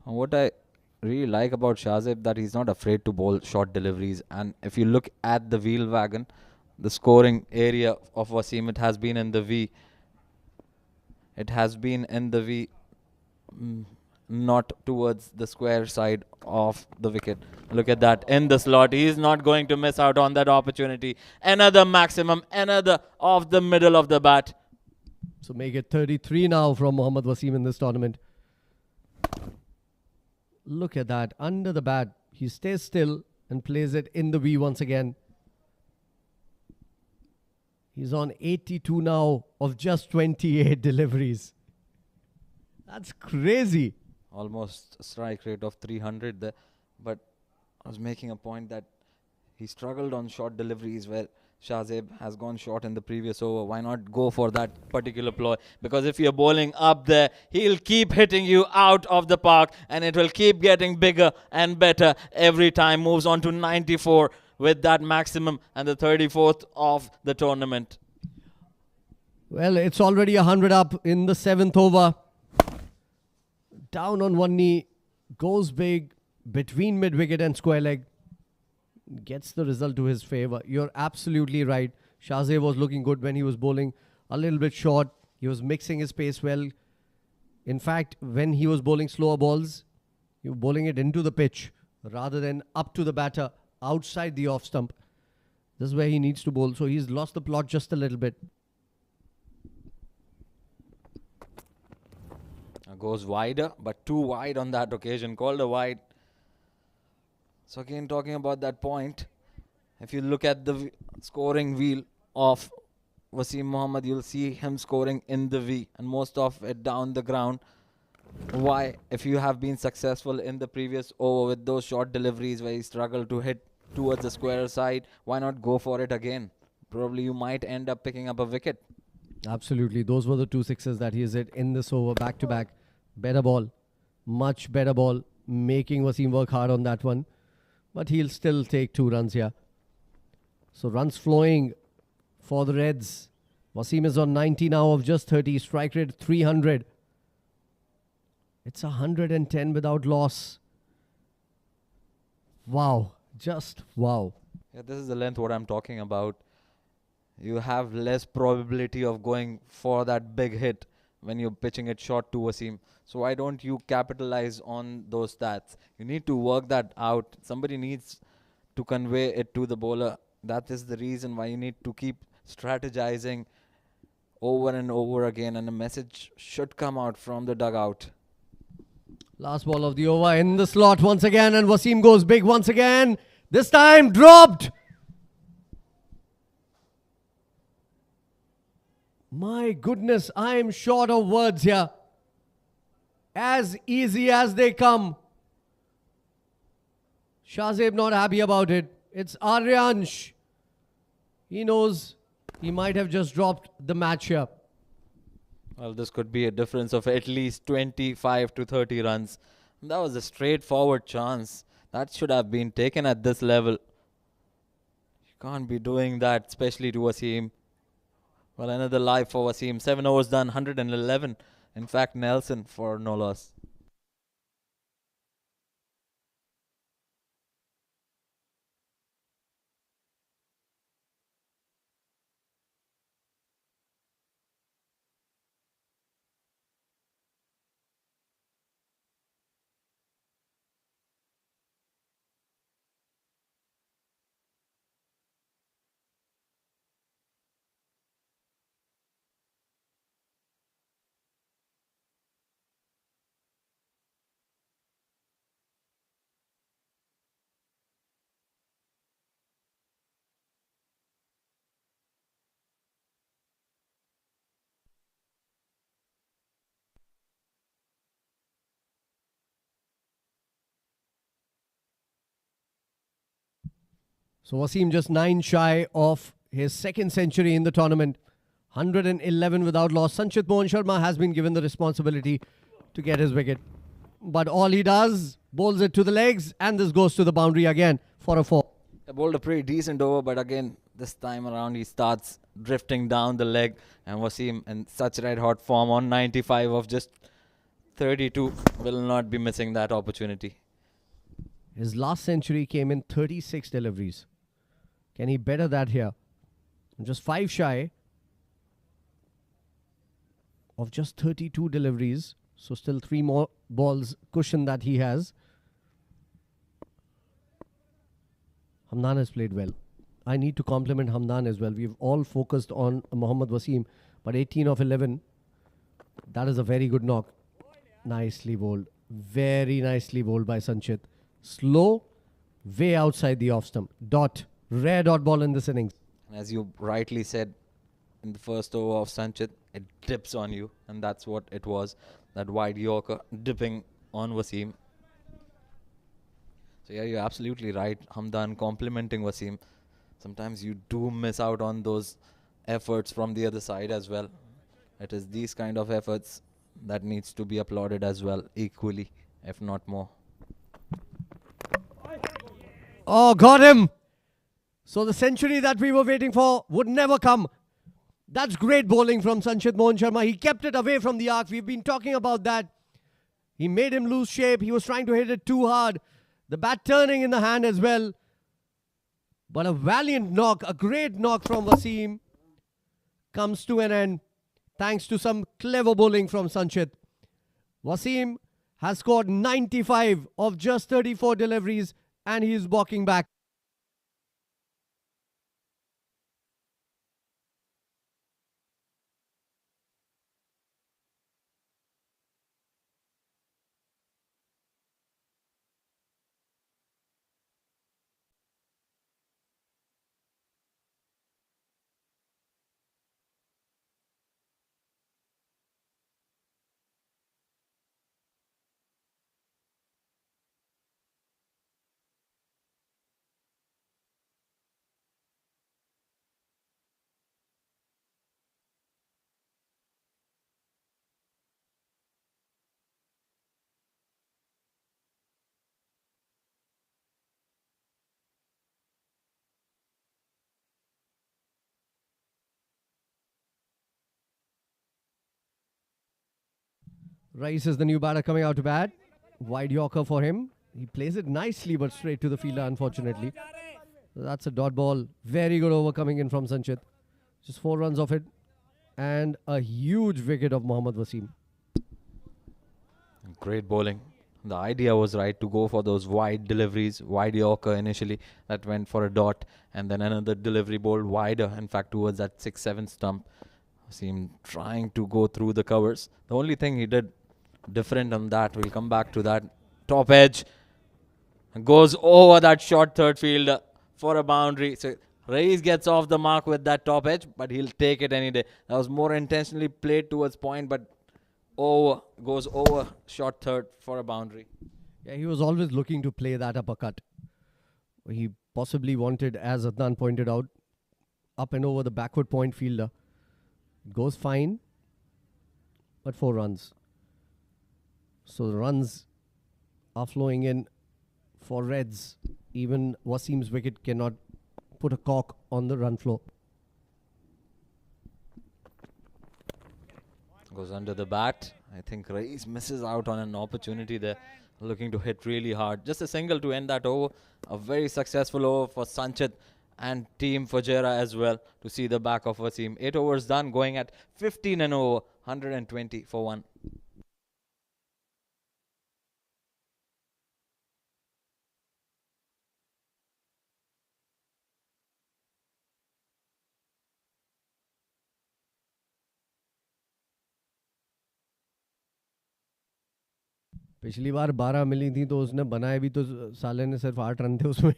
[SPEAKER 5] And what I really like about Shahzeb, that he's not afraid to bowl short deliveries. And if you look at the wheel wagon, the scoring area of Wasim, it has been in the V. It has been in the V, not towards the square side of the wicket. Look at that, in the slot. He is not going to miss out on that opportunity. Another maximum, another off the middle of the bat.
[SPEAKER 1] So make it 33 now from Mohammad Wasim in this tournament. Look at that, under the bat. He stays still and plays it in the V once again. He's on 82 now of just 28 deliveries. That's crazy.
[SPEAKER 5] Almost a strike rate of 300 there. But I was making a point that he struggled on short deliveries where Shahzeb has gone short in the previous over. Why not go for that particular ploy? Because if you're bowling up there, he'll keep hitting you out of the park, and it will keep getting bigger and better every time. Moves on to 94 with that maximum and the 34th of the tournament.
[SPEAKER 1] Well, it's already 100 up in the 7th over. Down on one knee goes big between mid-wicket and square leg. Gets the result to his favour. You're absolutely right. Shahzaid was looking good when he was bowling a little bit short. He was mixing his pace well. In fact, when he was bowling slower balls, he was bowling it into the pitch rather than up to the batter outside the off stump. This is where he needs to bowl. So he's lost the plot just a little bit.
[SPEAKER 5] Goes wider, but too wide on that occasion. Called a wide. So again, talking about that point, if you look at the scoring wheel of Wasim Mohammad, you'll see him scoring in the V and most of it down the ground. Why? If you have been successful in the previous over with those short deliveries where he struggled to hit towards the square side, why not go for it again? Probably you might end up picking up a wicket.
[SPEAKER 1] Absolutely. Those were the 2 sixes that he has hit in this over back to back. Better ball. Much better ball. Making Wasim work hard on that one. But he'll still take 2 runs here. So runs flowing for the Reds. Wasim is on 90 now of just 30. Strike rate 300. It's 110 without loss. Wow. Just wow.
[SPEAKER 5] Yeah, this is the length what I'm talking about. You have less probability of going for that big hit when you're pitching it short to Wasim. So why don't you capitalize on those stats? You need to work that out. Somebody needs to convey it to the bowler. That is the reason why you need to keep strategizing over and over again, and a message should come out from the dugout.
[SPEAKER 1] Last ball of the over in the slot once again, and Wasim goes big once again. This time dropped. My goodness, I am short of words here. As easy as they come. Shahzaid not happy about it. It's Arian. He knows he might have just dropped the match here.
[SPEAKER 5] Well, this could be a difference of at least 25 to 30 runs. That was a straightforward chance. That should have been taken at this level. You can't be doing that, especially to Wasim. Well, another live for Wasim. 7 overs done, 111. In fact, Nelson for no loss.
[SPEAKER 1] So Wasim just 9 shy of his second century in the tournament. 111 without loss. Sanchit Mohan Sharma has been given the responsibility to get his wicket. But all he does, bowls it to the legs, and this goes to the boundary again for a 4.
[SPEAKER 5] He bowled a pretty decent over, but again, this time around he starts drifting down the leg. And Wasim in such red hot form on 95 of just 32 will not be missing that opportunity.
[SPEAKER 1] His last century came in 36 deliveries. Can he better that here? Just 5 shy of just 32 deliveries. So still 3 more balls cushion that he has. Hamdan has played well. I need to compliment Hamdan as well. We've all focused on Mohammad Wasim, but 18 of 11, that is a very good knock. Nicely bowled. Very nicely bowled by Sanchit. Slow, way outside the off stump. Dot. Rare dot ball in this innings.
[SPEAKER 5] As you rightly said, in the first over of Sanchit, it dips on you, and that's what it was. That wide Yorker dipping on Wasim. So yeah, you're absolutely right. Hamdan complimenting Wasim. Sometimes you do miss out on those efforts from the other side as well. It is these kind of efforts that needs to be applauded as well, equally, if not more.
[SPEAKER 1] Oh, got him. So the century that we were waiting for would never come. That's great bowling from Sanchit Mohan Sharma. He kept it away from the arc. We've been talking about that. He made him lose shape. He was trying to hit it too hard. The bat turning in the hand as well. But a valiant knock, a great knock from Wasim comes to an end thanks to some clever bowling from Sanchit. Wasim has scored 95 of just 34 deliveries and he is walking back. Rice is the new batter coming out to bat. Wide Yorker for him. He plays it nicely but straight to the fielder, unfortunately. That's a dot ball. Very good over coming in from Sanchit. Just 4 runs off it. And a huge wicket of Mohammad Wasim.
[SPEAKER 5] Great bowling. The idea was right to go for those wide deliveries, wide Yorker initially that went for a dot, and then another delivery bowled wider, in fact, towards that 6-7 stump. Wasim trying to go through the covers. The only thing he did different on that, we'll come back to that, top edge, goes over that short third fielder for a boundary. So Reis gets off the mark with that top edge, but he'll take it any day. That was more intentionally played towards point, but goes over short third for a boundary.
[SPEAKER 1] Yeah, he was always looking to play that uppercut. He possibly wanted, as Adnan pointed out, up and over the backward point fielder. It goes fine, but 4 runs. So the runs are flowing in for Reds. Even Wasim's wicket cannot put a cork on the run flow.
[SPEAKER 5] Goes under the bat. I think Reis misses out on an opportunity there. Looking to hit really hard. Just a single to end that over. A very successful over for Sanchit and team Fujairah as well to see the back of Wasim. 8 overs done, going at 15 and over. 120 for 1.
[SPEAKER 1] पिछली बार 12 मिली थी तो उसने बनाए भी तो साले ने सिर्फ 8 रन थे उसमें.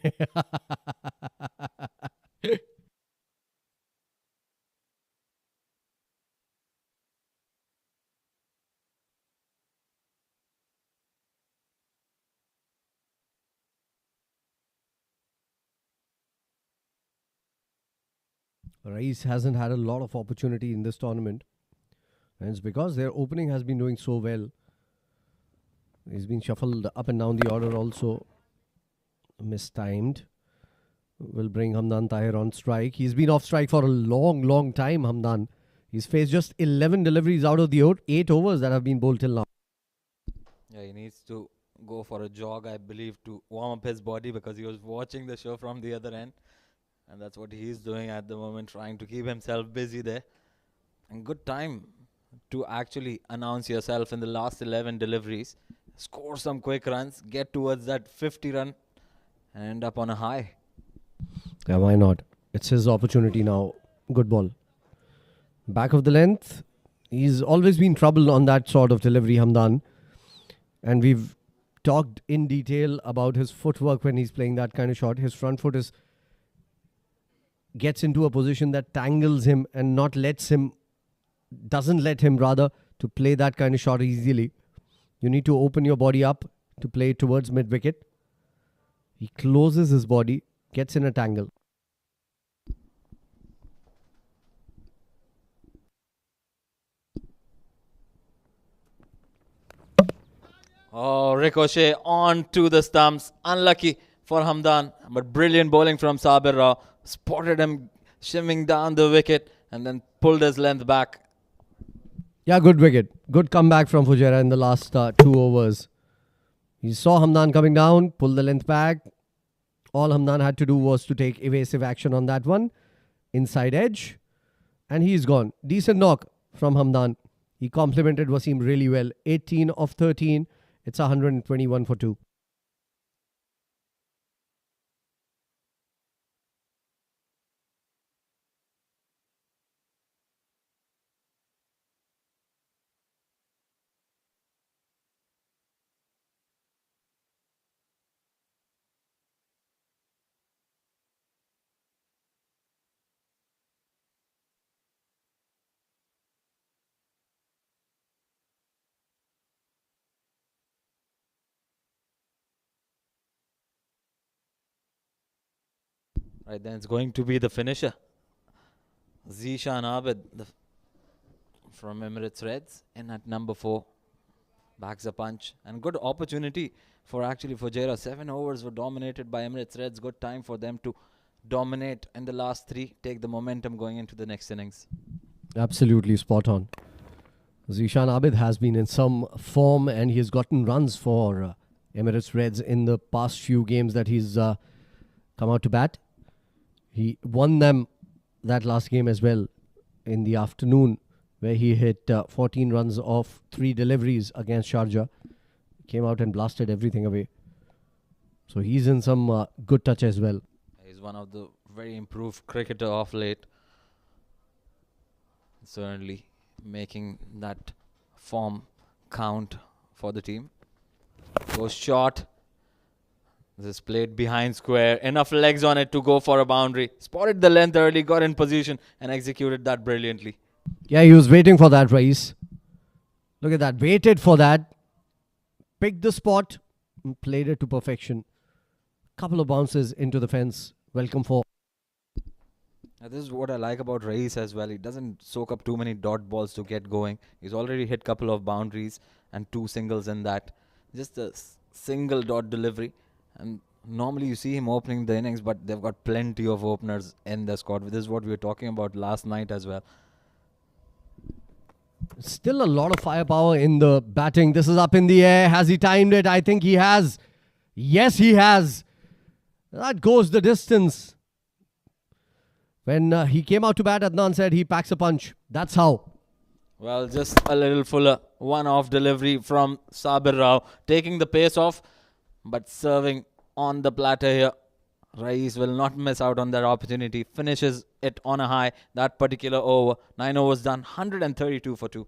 [SPEAKER 1] Rice hasn't had a lot of opportunity in this tournament. And it's because their opening has been doing so well. He's been shuffled up and down the order also. Mistimed. Will bring Hamdan Tahir on strike. He's been off strike for a long time, Hamdan. He's faced just 11 deliveries out of the 8 overs that have been bowled till now.
[SPEAKER 5] Yeah, he needs to go for a jog, I believe, to warm up his body because he was watching the show from the other end. And that's what he's doing at the moment, trying to keep himself busy there. And good time to actually announce yourself in the last 11 deliveries. Score some quick runs, get towards that 50 run and end up on a high.
[SPEAKER 1] Yeah, why not? It's his opportunity now. Good ball. Back of the length. He's always been trouble on that sort of delivery, Hamdan. And we've talked in detail about his footwork when he's playing that kind of shot. His front foot gets into a position that tangles him and doesn't let him rather to play that kind of shot easily. You need to open your body up to play towards mid-wicket. He closes his body, gets in a tangle.
[SPEAKER 5] Oh, ricochet on to the stumps. Unlucky for Hamdan, but brilliant bowling from Sabir Rao. Spotted him shimming down the wicket and then pulled his length back.
[SPEAKER 1] Yeah, good wicket. Good comeback from Fujairah in the last 2 overs. He saw Hamdan coming down, pulled the length back. All Hamdan had to do was to take evasive action on that one. Inside edge. And he's gone. Decent knock from Hamdan. He complimented Wasim really well. 18 of 13. It's 121 for 2.
[SPEAKER 5] Right then, it's going to be the finisher. Zishan Abid from Emirates Reds in at number 4. Backs a punch. And good opportunity for actually Fujairah. 7 overs were dominated by Emirates Reds. Good time for them to dominate in the last 3. Take the momentum going into the next innings.
[SPEAKER 1] Absolutely spot on. Zishan Abid has been in some form and he has gotten runs for Emirates Reds in the past few games that he's come out to bat. He won them that last game as well in the afternoon, where he hit 14 runs off 3 deliveries against Sharjah. Came out and blasted everything away. So he's in some good touch as well.
[SPEAKER 5] He's one of the very improved cricketer of late. Certainly making that form count for the team. Goes short. This is played behind square. Enough legs on it to go for a boundary. Spotted the length early, got in position and executed that brilliantly.
[SPEAKER 1] Yeah, he was waiting for that, Rais. Look at that. Waited for that. Picked the spot and played it to perfection. Couple of bounces into the fence. Welcome for.
[SPEAKER 5] Now, this is what I like about Rais as well. He doesn't soak up too many dot balls to get going. He's already hit couple of boundaries and 2 singles in that. Just a single dot delivery. And normally you see him opening the innings, but they've got plenty of openers in the squad. This is what we were talking about last night as well.
[SPEAKER 1] Still a lot of firepower in the batting. This is up in the air. Has he timed it? I think he has. Yes, he has. That goes the distance. When he came out to bat, Adnan said he packs a punch. That's how.
[SPEAKER 5] Well, just a little fuller. One-off delivery from Sabir Rao. Taking the pace off, but serving on the platter here. Rais will not miss out on that opportunity. Finishes it on a high. That particular over. 9 overs done. 132 for 2.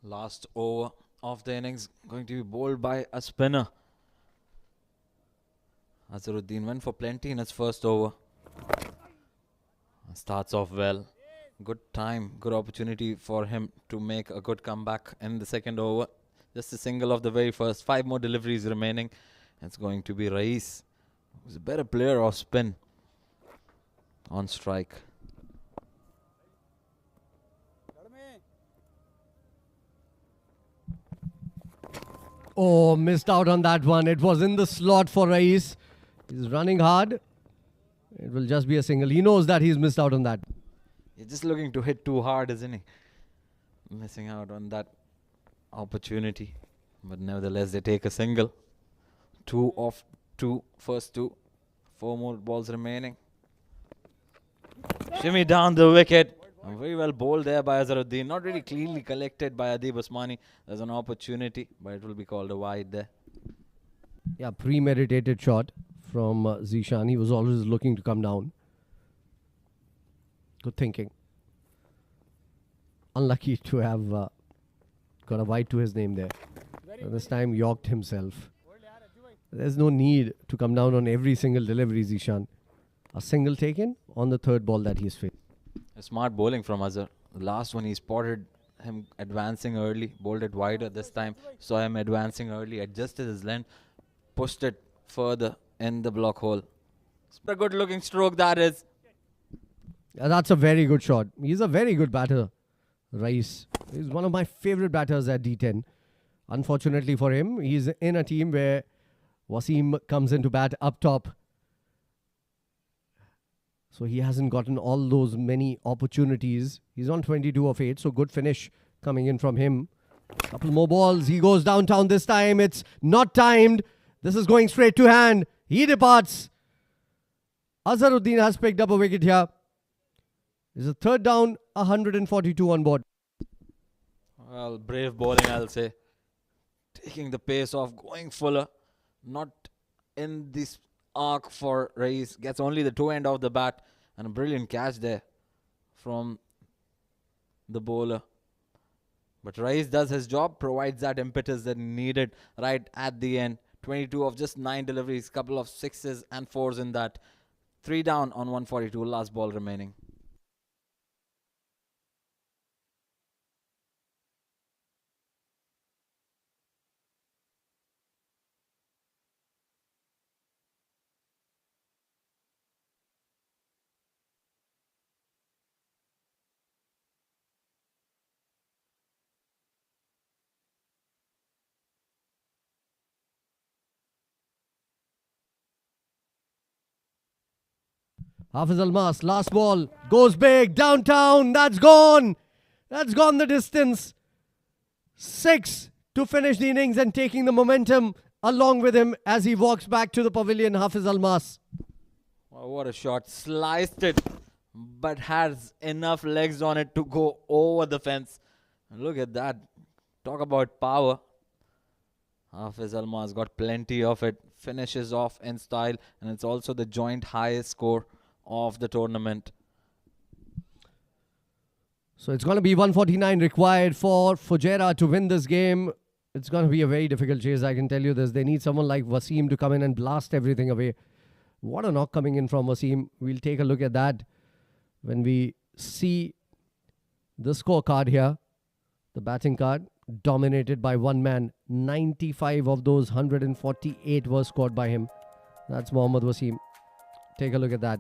[SPEAKER 5] Last over of the innings going to be bowled by a spinner. Azharuddin went for plenty in his first over. Starts off well. Good time, good opportunity for him to make a good comeback in the second over. Just a single of the very first. 5 more deliveries remaining. It's going to be Rais, who's a better player of spin on strike.
[SPEAKER 1] Oh, missed out on that one. It was in the slot for Rais. He's running hard. It will just be a single. He knows that he's missed out on that.
[SPEAKER 5] He's just looking to hit too hard, isn't he? Missing out on that opportunity. But nevertheless, they take a single. 2 off 2. First 2. 4 more balls remaining. Shimmy down the wicket. Very well bowled there by Azharuddin. Not really cleanly collected by Adib Usmani. There's an opportunity, but it will be called a wide there.
[SPEAKER 1] Yeah, premeditated shot from Zishan. He was always looking to come down. Good thinking. Unlucky to have got a white to his name there. And this time Yorked himself. There's no need to come down on every single delivery, Zishan. A single taken on the third ball that he's faced.
[SPEAKER 5] A smart bowling from Azhar. The last one he spotted him advancing early, bowled it wider this time, saw him advancing early, adjusted his length, pushed it further in the block hole. It's a good looking stroke that is.
[SPEAKER 1] That's a very good shot. He's a very good batter, Rais. He's one of my favorite batters at D10. Unfortunately for him, he's in a team where Wasim comes in to bat up top. So he hasn't gotten all those many opportunities. He's on 22 of 8, so good finish coming in from him. Couple more balls. He goes downtown this time. It's not timed. This is going straight to hand. He departs. Azharuddin has picked up a wicket here. It's a third down, 142 on board.
[SPEAKER 5] Well, brave bowling, I'll say. Taking the pace off, going fuller. Not in this arc for Rais. Gets only the toe end of the bat. And a brilliant catch there from the bowler. But Rais does his job, provides that impetus that needed right at the end. 22 of just 9 deliveries, couple of 6s and 4s in that. 3 down on 142, last ball remaining.
[SPEAKER 1] Hafiz Almas, last ball, goes big, downtown, that's gone. That's gone the distance. 6 to finish the innings and taking the momentum along with him as he walks back to the pavilion, Hafiz Almas.
[SPEAKER 5] Oh, what a shot. Sliced it, but has enough legs on it to go over the fence. Look at that. Talk about power. Hafiz Almas got plenty of it. Finishes off in style, and it's also the joint highest score of the tournament.
[SPEAKER 1] So it's going to be 149 required for Fujairah to win this game. It's going to be a very difficult chase, I can tell you this. They need someone like Wasim to come in and blast everything away. What a knock coming in from Wasim. We'll take a look at that when we see the scorecard here. The batting card dominated by one man. 95 of those 148 were scored by him. That's Mohammad Wasim. Take a look at that.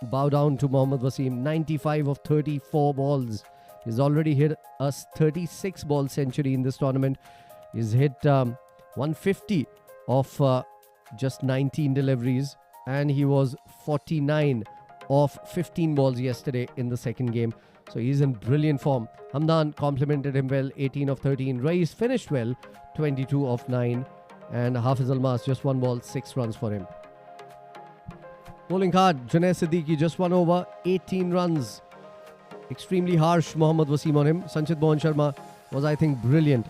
[SPEAKER 1] Bow down to Mohammad Wasim. 95 of 34 balls. He's already hit a 36 ball century in this tournament. He's hit 150 of just 19 deliveries. And he was 49 of 15 balls yesterday in the second game. So he's in brilliant form. Hamdan complimented him well. 18 of 13. Rais finished well. 22 of 9. And Hafiz Almas just 1 ball, 6 runs for him. Bowling card, Junaid Siddiqui just 1 over, 18 runs. Extremely harsh Mohammad Wasim on him. Sanchit Mohan Sharma was, I think, brilliant.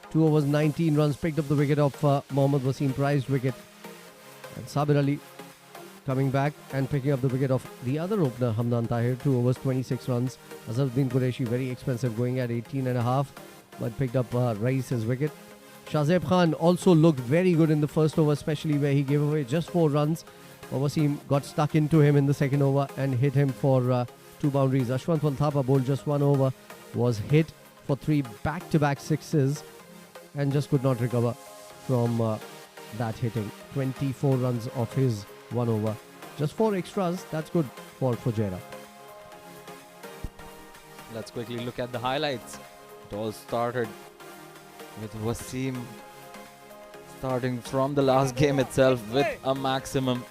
[SPEAKER 1] 2 overs, 19 runs, picked up the wicket of Mohammad Wasim, prized wicket. And Sabir Ali coming back and picking up the wicket of the other opener, Hamdan Tahir. 2 overs, 26 runs. Azharuddin Qureshi, very expensive, going at 18.5, but picked up Rais's wicket. Shahzeb Khan also looked very good in the first over, especially where he gave away just 4 runs. Wasim got stuck into him in the second over and hit him for 2 boundaries. Ashwant Walthapa bowled just 1 over, was hit for 3 back-to-back 6s and just could not recover from that hitting. 24 runs off his 1 over. Just 4 extras, that's good for Fujairah.
[SPEAKER 5] Let's quickly look at the highlights. It all started with Wasim starting from the last game itself with a maximum.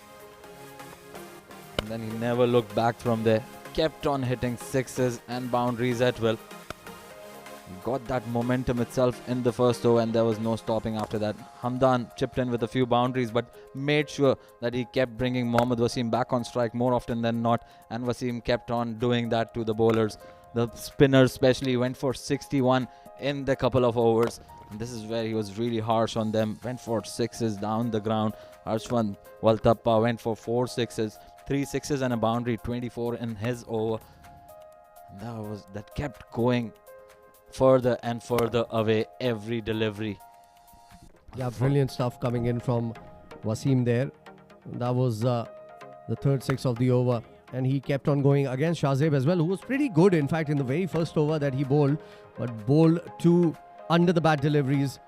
[SPEAKER 5] And then he never looked back from there. Kept on hitting 6s and boundaries at will. Got that momentum itself in the first over and there was no stopping after that. Hamdan chipped in with a few boundaries but made sure that he kept bringing Mohammad Wasim back on strike more often than not. And Wasim kept on doing that to the bowlers. The spinners especially went for 61 in the couple of overs. And this is where he was really harsh on them. Went for sixes down the ground. Arshwan Waltappa went for 4 sixes, 3 sixes and a boundary, 24 in his over. That kept going further and further away every delivery.
[SPEAKER 1] Yeah, brilliant stuff coming in from Wasim there. That was the third six of the over. And he kept on going against Shahzeb as well, who was pretty good, in fact, in the very first over that he bowled. But bowled 2 under the bat deliveries.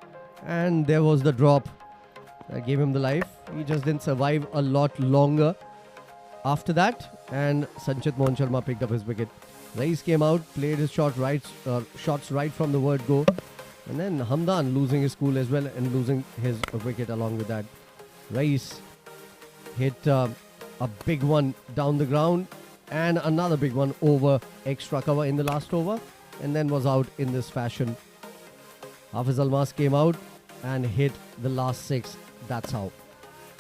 [SPEAKER 1] And there was the drop that gave him the life. He just didn't survive a lot longer after that. And Sanchit Mohan Sharma picked up his wicket. Rais came out, played his shots right from the word go. And then Hamdan losing his cool as well and losing his wicket along with that. Rais hit a big one down the ground and another big one over extra cover in the last over, and then was out in this fashion. Hafiz Almas came out and hit the last 6. That's how.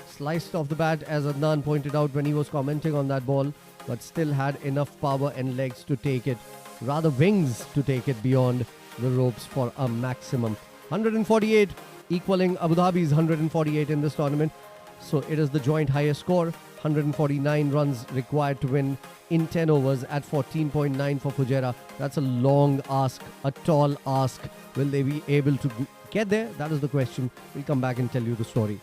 [SPEAKER 1] Sliced off the bat, as Adnan pointed out when he was commenting on that ball, but still had enough power and legs to take it, rather wings to take it beyond the ropes for a maximum. 148, equaling Abu Dhabi's 148 in this tournament. So it is the joint highest score. 149 runs required to win in 10 overs at 14.9 for Fujairah. That's a long ask, a tall ask. Will they be able to get there? That is the question. We'll come back and tell you the story.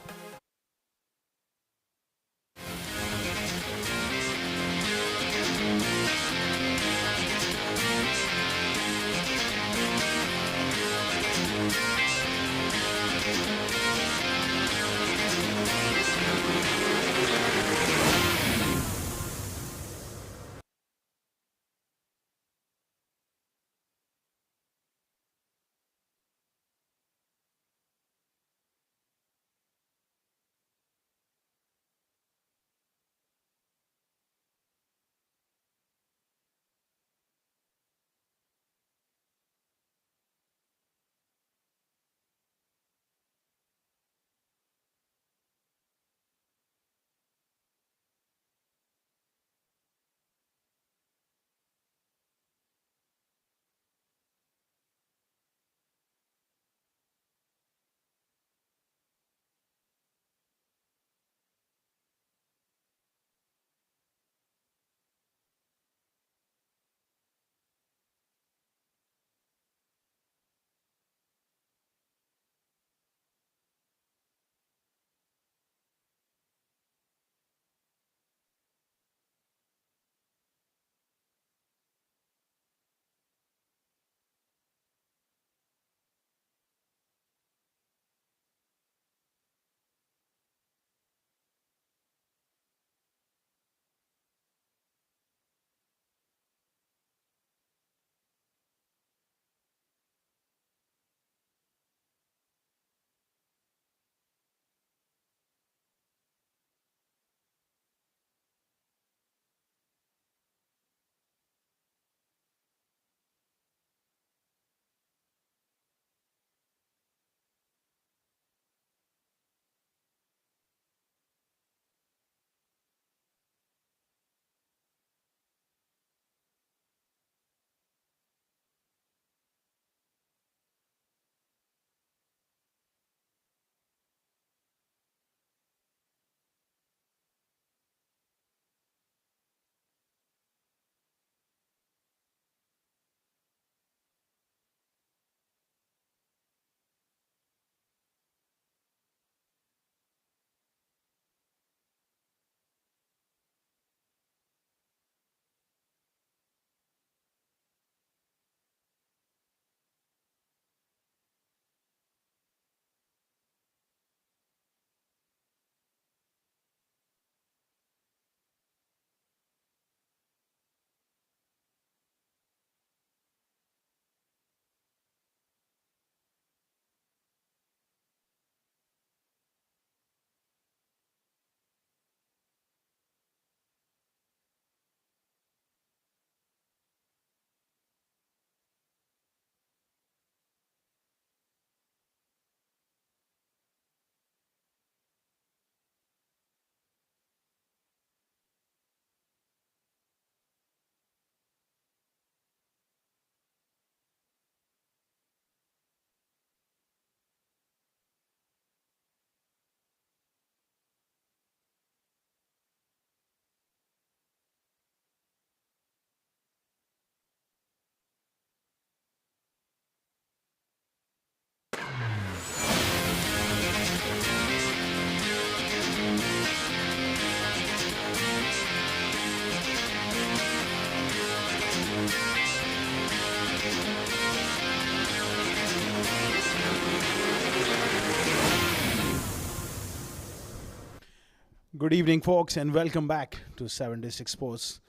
[SPEAKER 2] Good evening, folks, and welcome back to 7 District Sports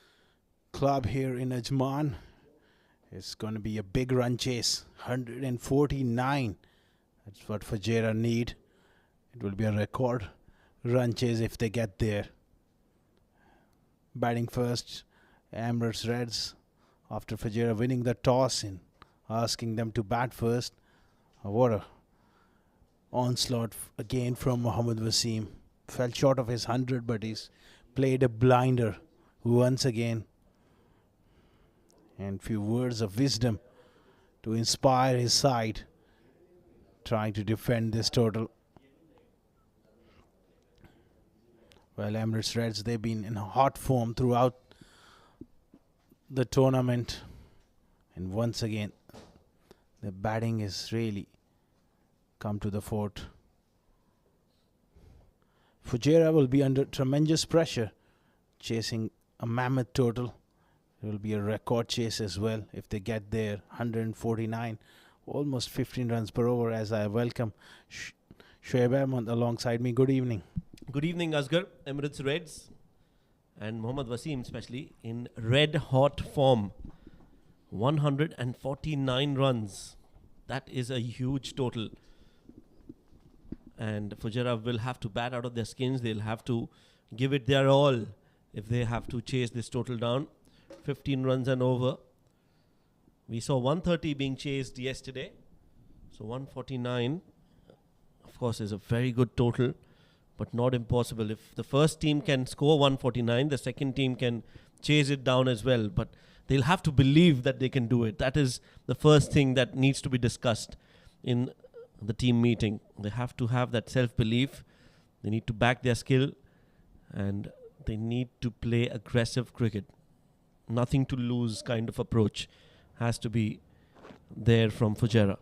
[SPEAKER 2] Club here in Ajman. It's going to be a big run chase, 149. That's what Fujairah need. It will be a record run chase if they get there. Batting first, Emirates Reds, after Fujairah winning the toss and asking them to bat first. What a onslaught again from Mohammad Wasim. Fell short of his 100, but he's played a blinder once again. And few words of wisdom to inspire his side, trying to defend this total. Well, Emirates Reds, they've been in hot form throughout the tournament. And once again, the batting is really come to the fort. Fujairah will be under tremendous pressure, chasing a mammoth total. It will be a record chase as well if they get there. 149, almost 15 runs per over, as I welcome Shoaib Ahmed alongside me. Good evening.
[SPEAKER 6] Good evening, Asghar. Emirates Reds and Mohammad Wasim especially in red hot form. 149 runs. That is a huge total. And Fujairah will have to bat out of their skins. They'll have to give it their all if they have to chase this total down. 15 runs and over. We saw 130 being chased yesterday. So 149, of course, is a very good total, but not impossible. If the first team can score 149, the second team can chase it down as well. But they'll have to believe that they can do it. That is the first thing that needs to be discussed in the team meeting. They have to have that self-belief. They need to back their skill, and they need to play aggressive cricket. Nothing to lose kind of approach has to be there from Fujairah.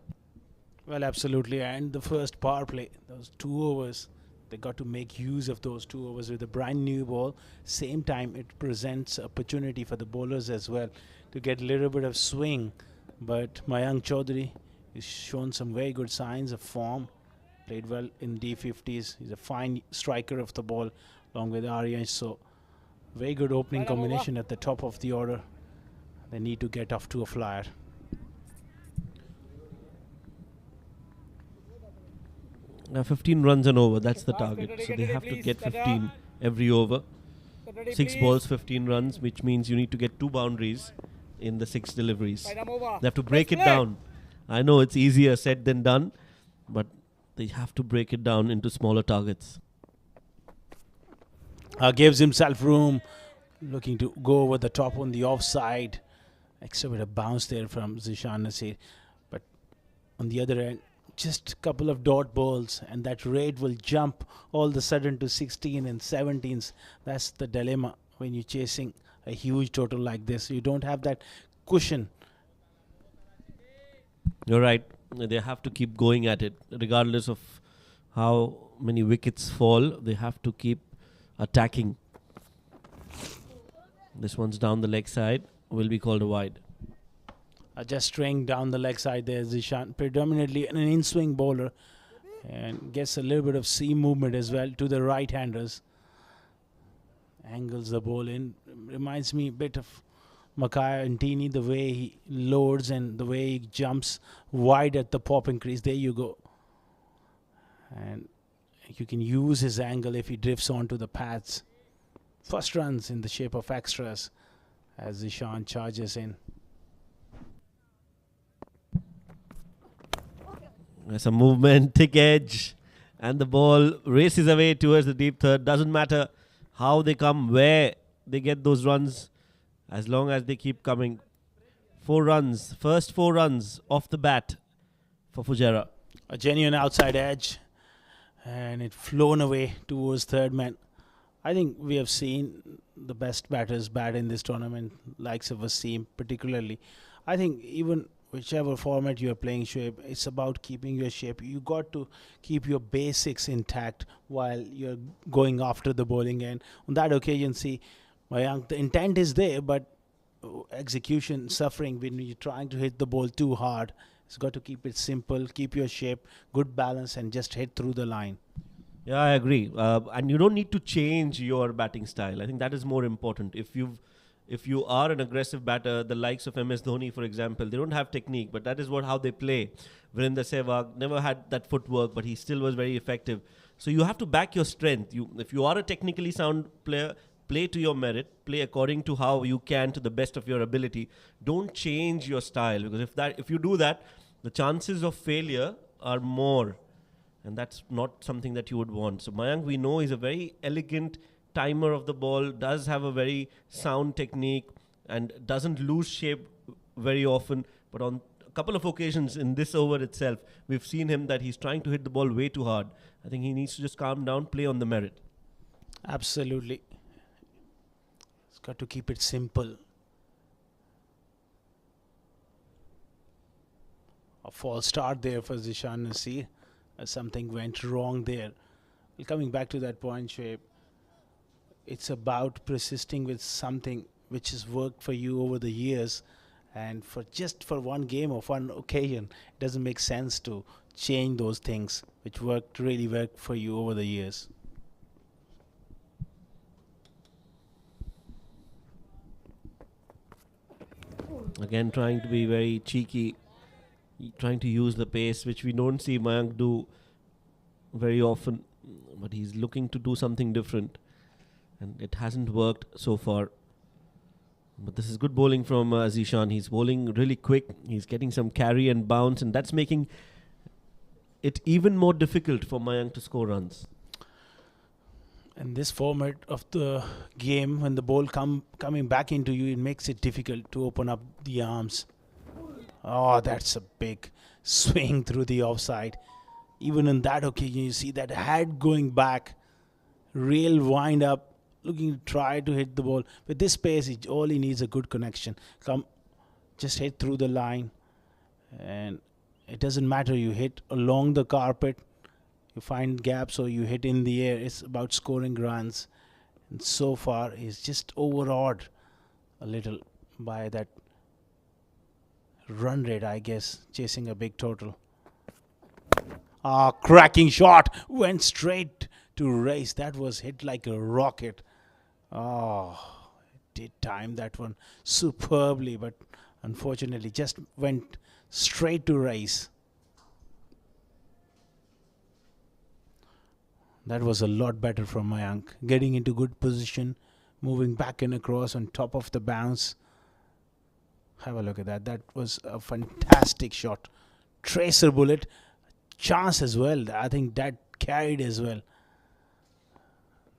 [SPEAKER 2] Well, absolutely. And the first power play, those 2 overs, they got to make use of those 2 overs with a brand new ball. Same time, it presents opportunity for the bowlers as well to get a little bit of swing. But Mayank Chaudhary has shown some very good signs of form. Played well in D50s. He's a fine striker of the ball along with Arian. So very good opening combination at the top of the order. They need to get off to a flyer.
[SPEAKER 6] Now 15 runs and over, that's the target. So they have to get 15 every over. 6 balls, 15 runs, which means you need to get 2 boundaries in the 6 deliveries. They have to break it down. I know it's easier said than done, but they have to break it down into smaller targets.
[SPEAKER 2] Gives himself room, looking to go over the top on the offside. Extra bit of bounce there from Zishan Nasir. But on the other end, just a couple of dot balls, and that rate will jump all of a sudden to 16 and 17s. That's the dilemma when you're chasing a huge total like this. You don't have that cushion.
[SPEAKER 6] You're right. They have to keep going at it. Regardless of how many wickets fall, they have to keep attacking. This one's down the leg side. Will be called a wide.
[SPEAKER 2] Just straying down the leg side there, Zishan. Predominantly an in-swing bowler. And gets a little bit of seam movement as well to the right-handers. Angles the ball in. Reminds me a bit of Makaya and Tini, the way he loads and the way he jumps wide at the popping crease. There you go. And you can use his angle if he drifts onto the pads. First runs in the shape of extras as Zishan charges in.
[SPEAKER 6] There's a movement, thick edge, and the ball races away towards the deep third. Doesn't matter how they come, where they get those runs, as long as they keep coming. 4 runs, first 4 runs off the bat for Fujairah.
[SPEAKER 2] A genuine outside edge, and it flown away towards third man. I think we have seen the best batters bat in this tournament, likes of Wasim particularly. I think even whichever format you are playing, Shoaib, it's about keeping your shape. You got to keep your basics intact while you're going after the bowling. And on that occasion, see, Mayank, the intent is there, but execution suffering when you're trying to hit the ball too hard. It's got to keep it simple, keep your shape, good balance, and just hit through the line.
[SPEAKER 6] Yeah, I agree. And you don't need to change your batting style. I think that is more important. If you are an aggressive batter, the likes of MS Dhoni, for example, they don't have technique, but that is how they play. Virender Sehwag never had that footwork, but he still was very effective. So you have to back your strength. If you are a technically sound player, play to your merit, play according to how you can to the best of your ability. Don't change your style, because if you do that, the chances of failure are more, and that's not something that you would want. So Mayank, we know, is a very elegant timer of the ball, does have a very sound technique, and doesn't lose shape very often. But on a couple of occasions in this over itself, we've seen him that he's trying to hit the ball way too hard. I think he needs to just calm down, play on the merit.
[SPEAKER 2] Absolutely. It's got to keep it simple. A false start there for Zishan Nasir. Something went wrong there. Well, coming back to that point, Shoaib, it's about persisting with something which has worked for you over the years, and for one game or one occasion, it doesn't make sense to change those things which really worked for you over the years.
[SPEAKER 6] Again, trying to be very cheeky, trying to use the pace, which we don't see Mayank do very often, but he's looking to do something different, and it hasn't worked so far. But this is good bowling from Zishan. He's bowling really quick, he's getting some carry and bounce, and that's making it even more difficult for Mayank to score runs.
[SPEAKER 2] And this format of the game, when the ball coming back into you, it makes it difficult to open up the arms. Oh, that's a big swing through the offside. Even on that occasion, you see that head going back, real wind up, looking to try to hit the ball. With this pace, all he needs a good connection. Just hit through the line, and it doesn't matter. You hit along the carpet, you find gaps, or you hit in the air. It's about scoring runs. And so far, he's just overawed a little by that run rate, I guess, chasing a big total. Cracking shot, went straight to race. That was hit like a rocket. Did time that one superbly, but unfortunately just went straight to race. That was a lot better from Mayank. Getting into good position, moving back and across on top of the bounce. Have a look at that. That was a fantastic shot. Tracer bullet. Chance as well. I think that carried as well.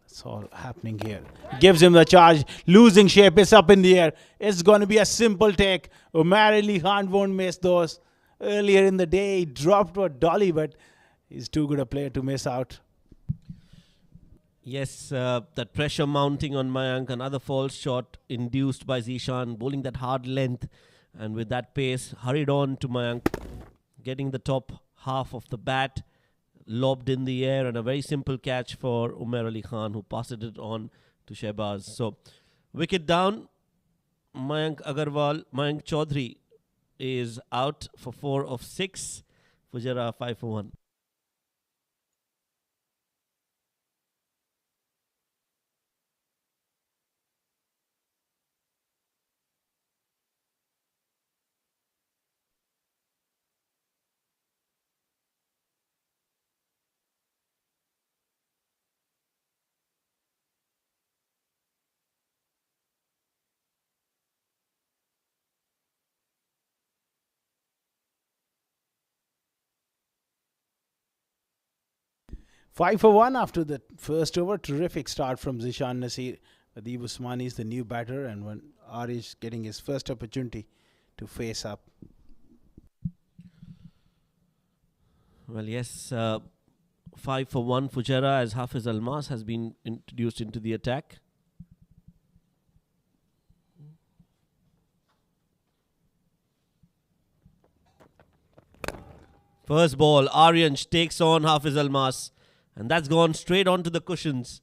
[SPEAKER 2] That's all happening here. Gives him the charge. Losing shape. It's up in the air. It's going to be a simple take. Umar Ali Khan won't miss those. Earlier in the day, he dropped a dolly, but he's too good a player to miss out.
[SPEAKER 6] Yes, that pressure mounting on Mayank. Another false shot induced by Zishan, bowling that hard length, and with that pace, hurried on to Mayank, getting the top half of the bat, lobbed in the air, and a very simple catch for Umar Ali Khan, who passed it on to Shehbaz. So, wicket down. Mayank Chaudhary is out for 4 of 6. Fujairah 5 for 1.
[SPEAKER 2] Five for 1 after the first over. Terrific start from Zishan Nasir. Adeeb Usmani is the new batter, and when Arish getting his first opportunity to face up.
[SPEAKER 6] Well, yes, 5 for 1 Fujairah, as Hafiz Almas has been introduced into the attack. First ball, Arian takes on Hafiz Almas, and that's gone straight onto the cushions.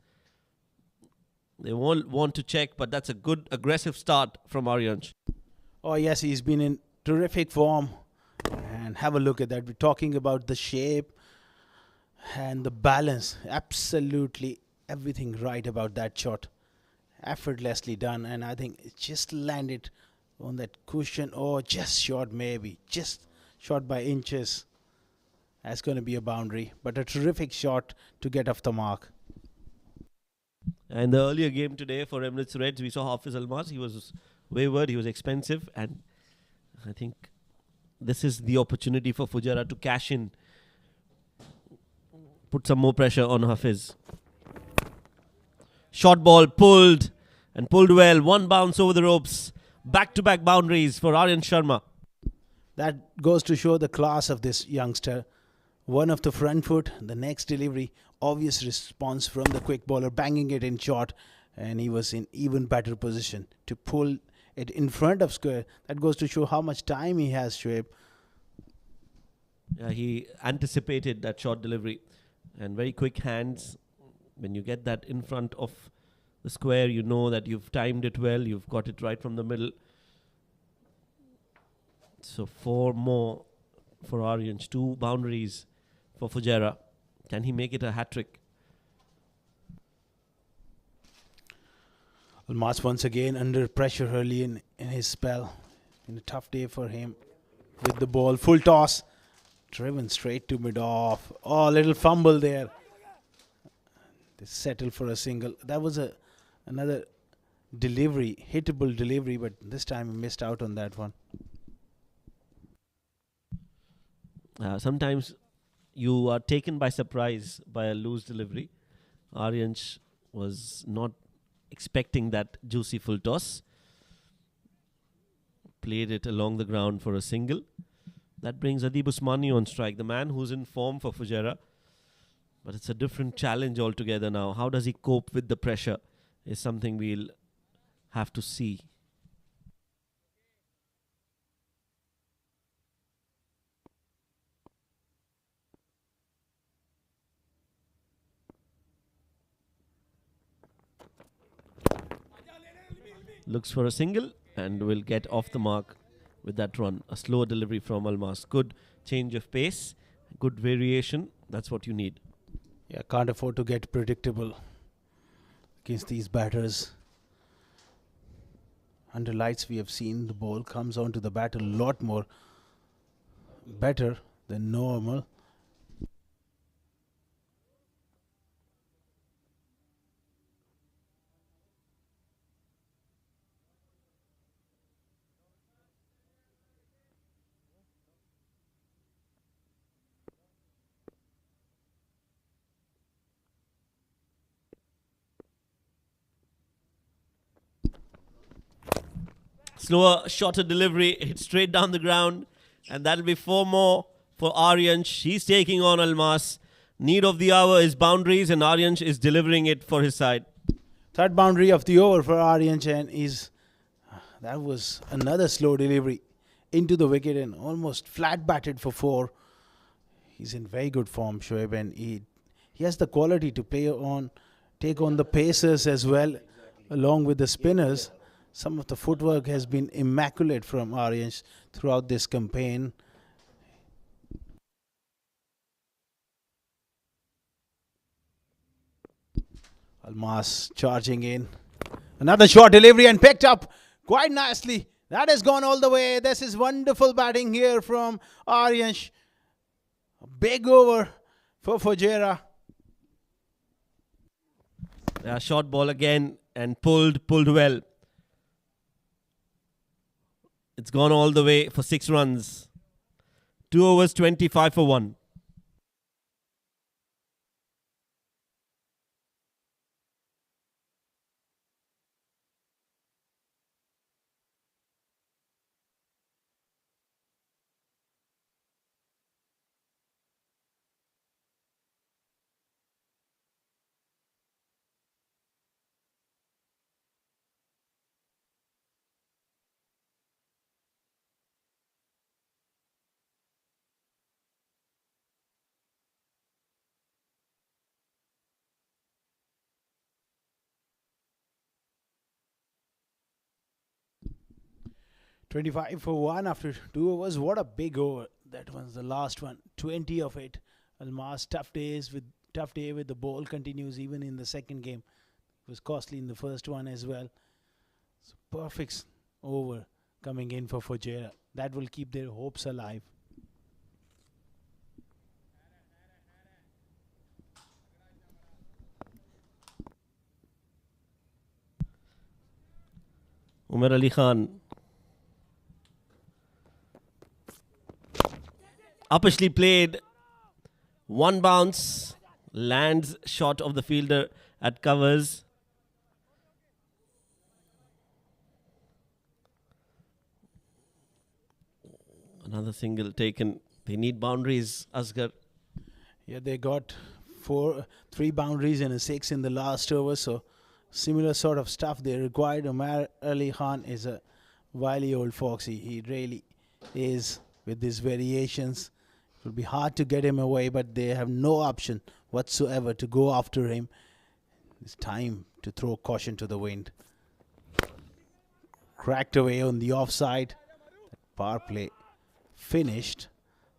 [SPEAKER 6] They won't want to check, but that's a good aggressive start from Arian.
[SPEAKER 2] Oh yes, he's been in terrific form. And have a look at that. We're talking about the shape And the balance, absolutely everything right about that shot. Effortlessly done, and I think it just landed on that cushion, or just short, maybe just short by inches. That's going to be a boundary, but a terrific shot to get off the mark.
[SPEAKER 6] And the earlier game today for Emirates Reds, we saw Hafiz Almas. He was wayward, he was expensive, and I think this is the opportunity for Fujairah to cash in, put some more pressure on Hafiz. Short ball pulled and pulled well. One bounce over the ropes. Back-to-back boundaries for Arian Sharma.
[SPEAKER 2] That goes to show the class of this youngster. One of the front foot, the next delivery, obvious response from the quick bowler, banging it in short, and he was in even better position to pull it in front of square. That goes to show how much time he has, Shoaib.
[SPEAKER 6] Yeah, he anticipated that short delivery and very quick hands. When you get that in front of the square, you know that you've timed it well, you've got it right from the middle. So 4 more for Arian, 2 boundaries for Fujairah. Can he make it a hat-trick?
[SPEAKER 2] Almas once again under pressure early in his spell. In a tough day for him. With the ball, full toss. Driven straight to mid-off. Oh, a little fumble there. They settle for a single. That was another delivery, hittable delivery, but this time he missed out on that one.
[SPEAKER 6] Sometimes you are taken by surprise by a loose delivery. Arian was not expecting that juicy full toss. Played it along the ground for a single. That brings Adib Usmani on strike, the man who's in form for Fujairah. But it's a different challenge altogether now. How does he cope with the pressure is something we'll have to see. Looks for a single and will get off the mark with that run. A slower delivery from Almas. Good change of pace, good variation. That's what you need.
[SPEAKER 2] Yeah, can't afford to get predictable against these batters. Under lights, we have seen the ball comes onto the bat a lot more better than normal.
[SPEAKER 6] Slower, shorter delivery, hit straight down the ground, and that'll be 4 more for Arian. He's taking on Almas. Need of the hour is boundaries, and Arian is delivering it for his side.
[SPEAKER 2] Third boundary of the over for Arian, and that was another slow delivery into the wicket and almost flat batted for 4. He's in very good form, Shoaib, and he has the quality to take on the pacers as well, along with the spinners. Some of the footwork has been immaculate from Arian throughout this campaign. Almas charging in. Another short delivery and picked up quite nicely. That has gone all the way. This is wonderful batting here from Arian. A big over for Fujairah.
[SPEAKER 6] Short ball again and pulled well. It's gone all the way for 6 runs. 2 overs, 25 for 1.
[SPEAKER 2] $25 for 1 after 2 overs. What a big over. That one's the last one. 20 of it Almas, tough day with the ball continues even in the second game. It was costly in the first one as well. So perfect over coming in for Fujairah. That will keep their hopes alive.
[SPEAKER 6] Umar Ali Khan. Uppishly played. One bounce. Lands short of the fielder at covers. Another single taken. They need boundaries, Asghar.
[SPEAKER 2] Yeah, they got 3 boundaries and a 6 in the last over. So similar sort of stuff they required. Umar Ali Khan is a wily old foxy. He really is with these variations. It will be hard to get him away, but they have no option whatsoever to go after him. It's time to throw caution to the wind. Cracked away on the offside. Power play finished.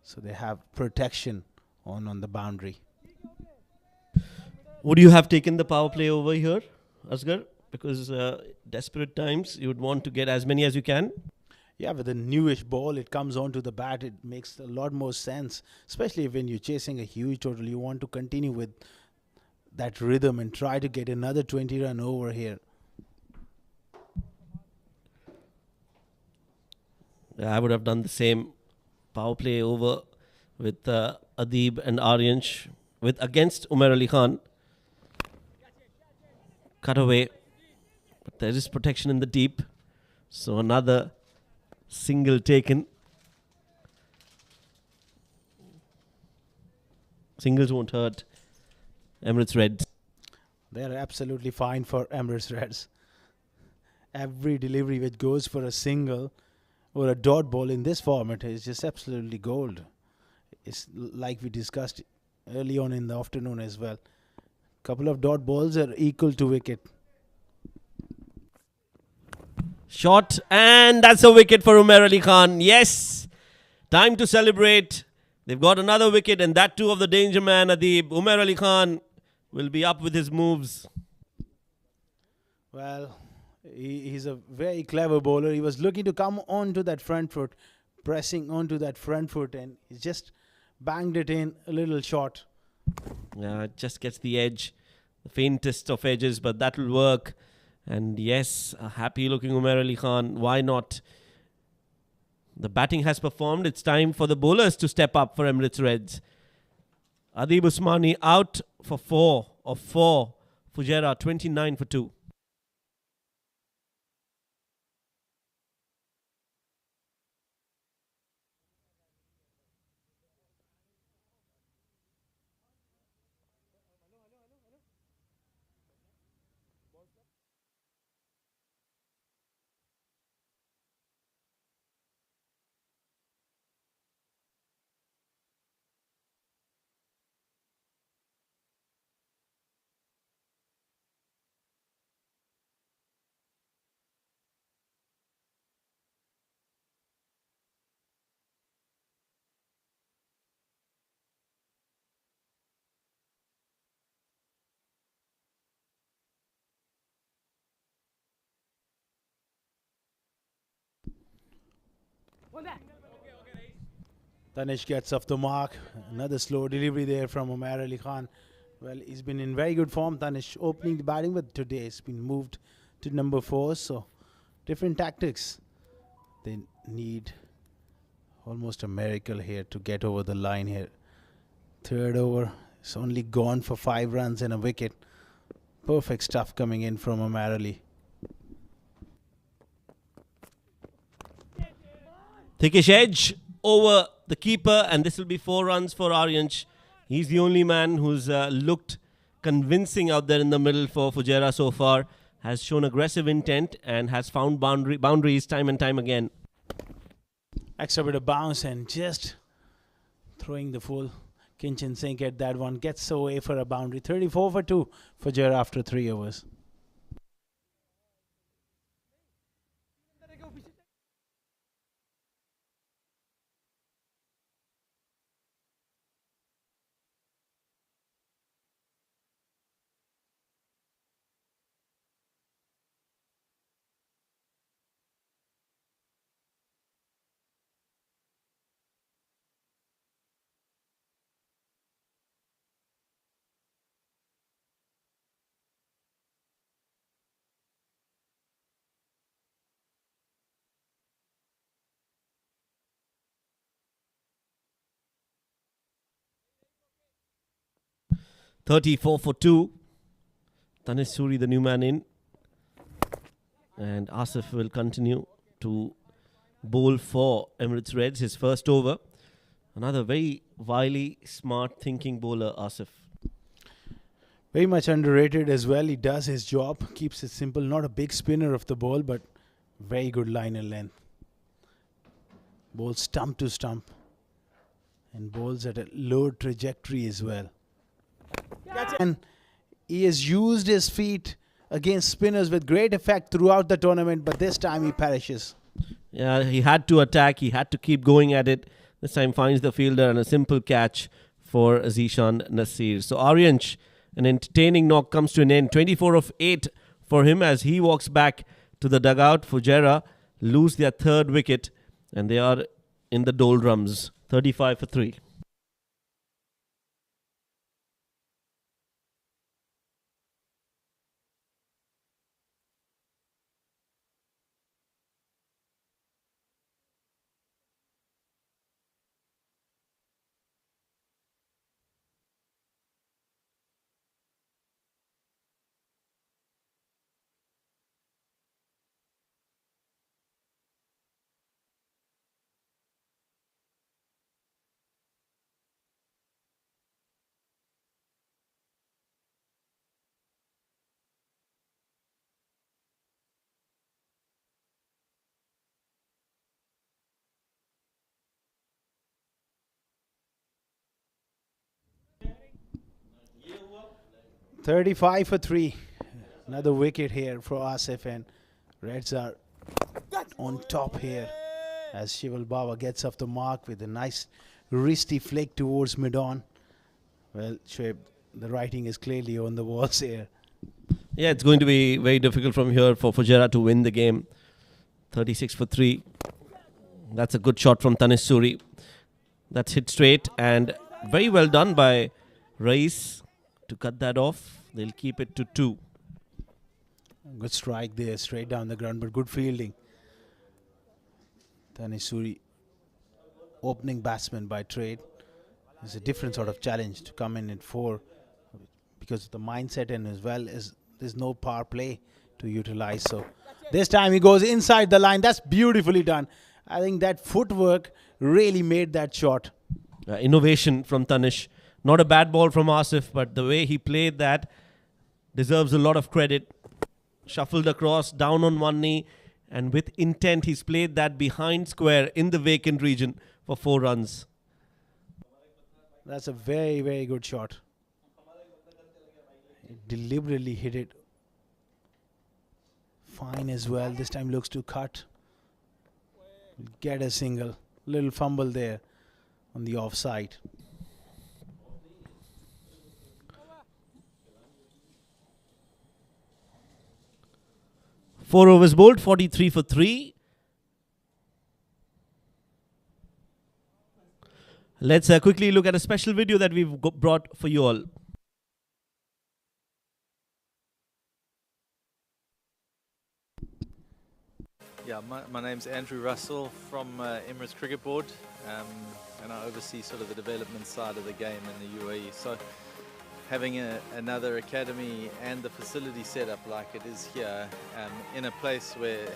[SPEAKER 2] So they have protection on the boundary.
[SPEAKER 6] Would you have taken the power play over here, Asghar? Because desperate times, you would want to get as many as you can.
[SPEAKER 2] Yeah, with a newish ball, it comes onto the bat. It makes a lot more sense, especially when you're chasing a huge total. You want to continue with that rhythm and try to get another 20-run over here.
[SPEAKER 6] I would have done the same. Power play over with Adib and Arian with against Umar Ali Khan. Cut away. But there is protection in the deep. So another single taken. Singles won't hurt Emirates Reds.
[SPEAKER 2] They're absolutely fine for Emirates Reds. Every delivery which goes for a single or a dot ball in this format is just absolutely gold. It's like we discussed early on in the afternoon as well. Couple of dot balls are equal to wicket.
[SPEAKER 6] Shot, and that's a wicket for Umar Ali Khan. Yes, time to celebrate. They've got another wicket, and that too of the danger man, Adib. Umar Ali Khan will be up with his moves.
[SPEAKER 2] Well, he's a very clever bowler. He was looking to come onto that front foot, pressing onto that front foot, and he just banged it in a little short.
[SPEAKER 6] Yeah, it just gets the edge, the faintest of edges, but that will work. And yes, a happy looking Umar Ali Khan. Why not? The batting has performed. It's time for the bowlers to step up for Emirates Reds. Adib Usmani out for 4 of 4. Fujairah 29 for 2.
[SPEAKER 2] Tanish gets off the mark. Another slow delivery there from Umar Ali Khan. Well, he's been in very good form, Tanish, opening the batting, but today it's been moved to number 4. So, different tactics. They need almost a miracle here to get over the line here. Third over, it's only gone for 5 runs and a wicket. Perfect stuff coming in from Umar Ali.
[SPEAKER 6] Thickish edge over the keeper, and this will be 4 runs for Arian. He's the only man who's looked convincing out there in the middle for Fujairah so far. Has shown aggressive intent and has found boundaries time and time again.
[SPEAKER 2] Extra bit of bounce and just throwing the full kitchen sink at that one. Gets away for a boundary. 34 for 2 for Fujairah after 3 overs.
[SPEAKER 6] 34 for 2. Tanish Suri, the new man in. And Asif will continue to bowl for Emirates Reds, his first over. Another very wily, smart thinking bowler, Asif.
[SPEAKER 2] Very much underrated as well. He does his job, keeps it simple. Not a big spinner of the ball, but very good line and length. Bowls stump to stump. And bowls at a low trajectory as well. And he has used his feet against spinners with great effect throughout the tournament, but this time he perishes.
[SPEAKER 6] Yeah, he had to attack. He had to keep going at it. This time finds the fielder and a simple catch for Zishan Nasir. So Arian, an entertaining knock comes to an end. 24 of 8 for him as he walks back to the dugout. Fujairah lose their third wicket and they are in the doldrums. 35 for 3.
[SPEAKER 2] $35 for 3. Another wicket here for Asif, and Reds are on top here as Shival Baba gets off the mark with a nice wristy flick towards mid-on. Well, Shoaib, the writing is clearly on the walls here.
[SPEAKER 6] Yeah, it's going to be very difficult from here for Fujairah to win the game. 36 for 3. That's a good shot from Tanish Suri. That's hit straight and very well done by Rais to cut that off. They'll keep it to 2.
[SPEAKER 2] Good strike there, straight down the ground, but good fielding. Tanish Suri, opening batsman by trade. It's a different sort of challenge to come in at 4 because of the mindset, and as well as there's no power play to utilize. So this time he goes inside the line. That's beautifully done. I think that footwork really made that shot.
[SPEAKER 6] Innovation from Tanish. Not a bad ball from Asif, but the way he played that deserves a lot of credit. Shuffled across, down on one knee, and with intent he's played that behind square in the vacant region for 4 runs.
[SPEAKER 2] That's a very, very good shot. He deliberately hit it. Fine as well. This time looks to cut. Get a single. Little fumble there on the offside.
[SPEAKER 6] Four overs bowled, 43 for 3. Let's quickly look at a special video that we've brought for you all.
[SPEAKER 7] Yeah, my name's Andrew Russell from Emirates Cricket Board, and I oversee sort of the development side of the game in the UAE. So having another academy and the facility set up like it is here, in a place where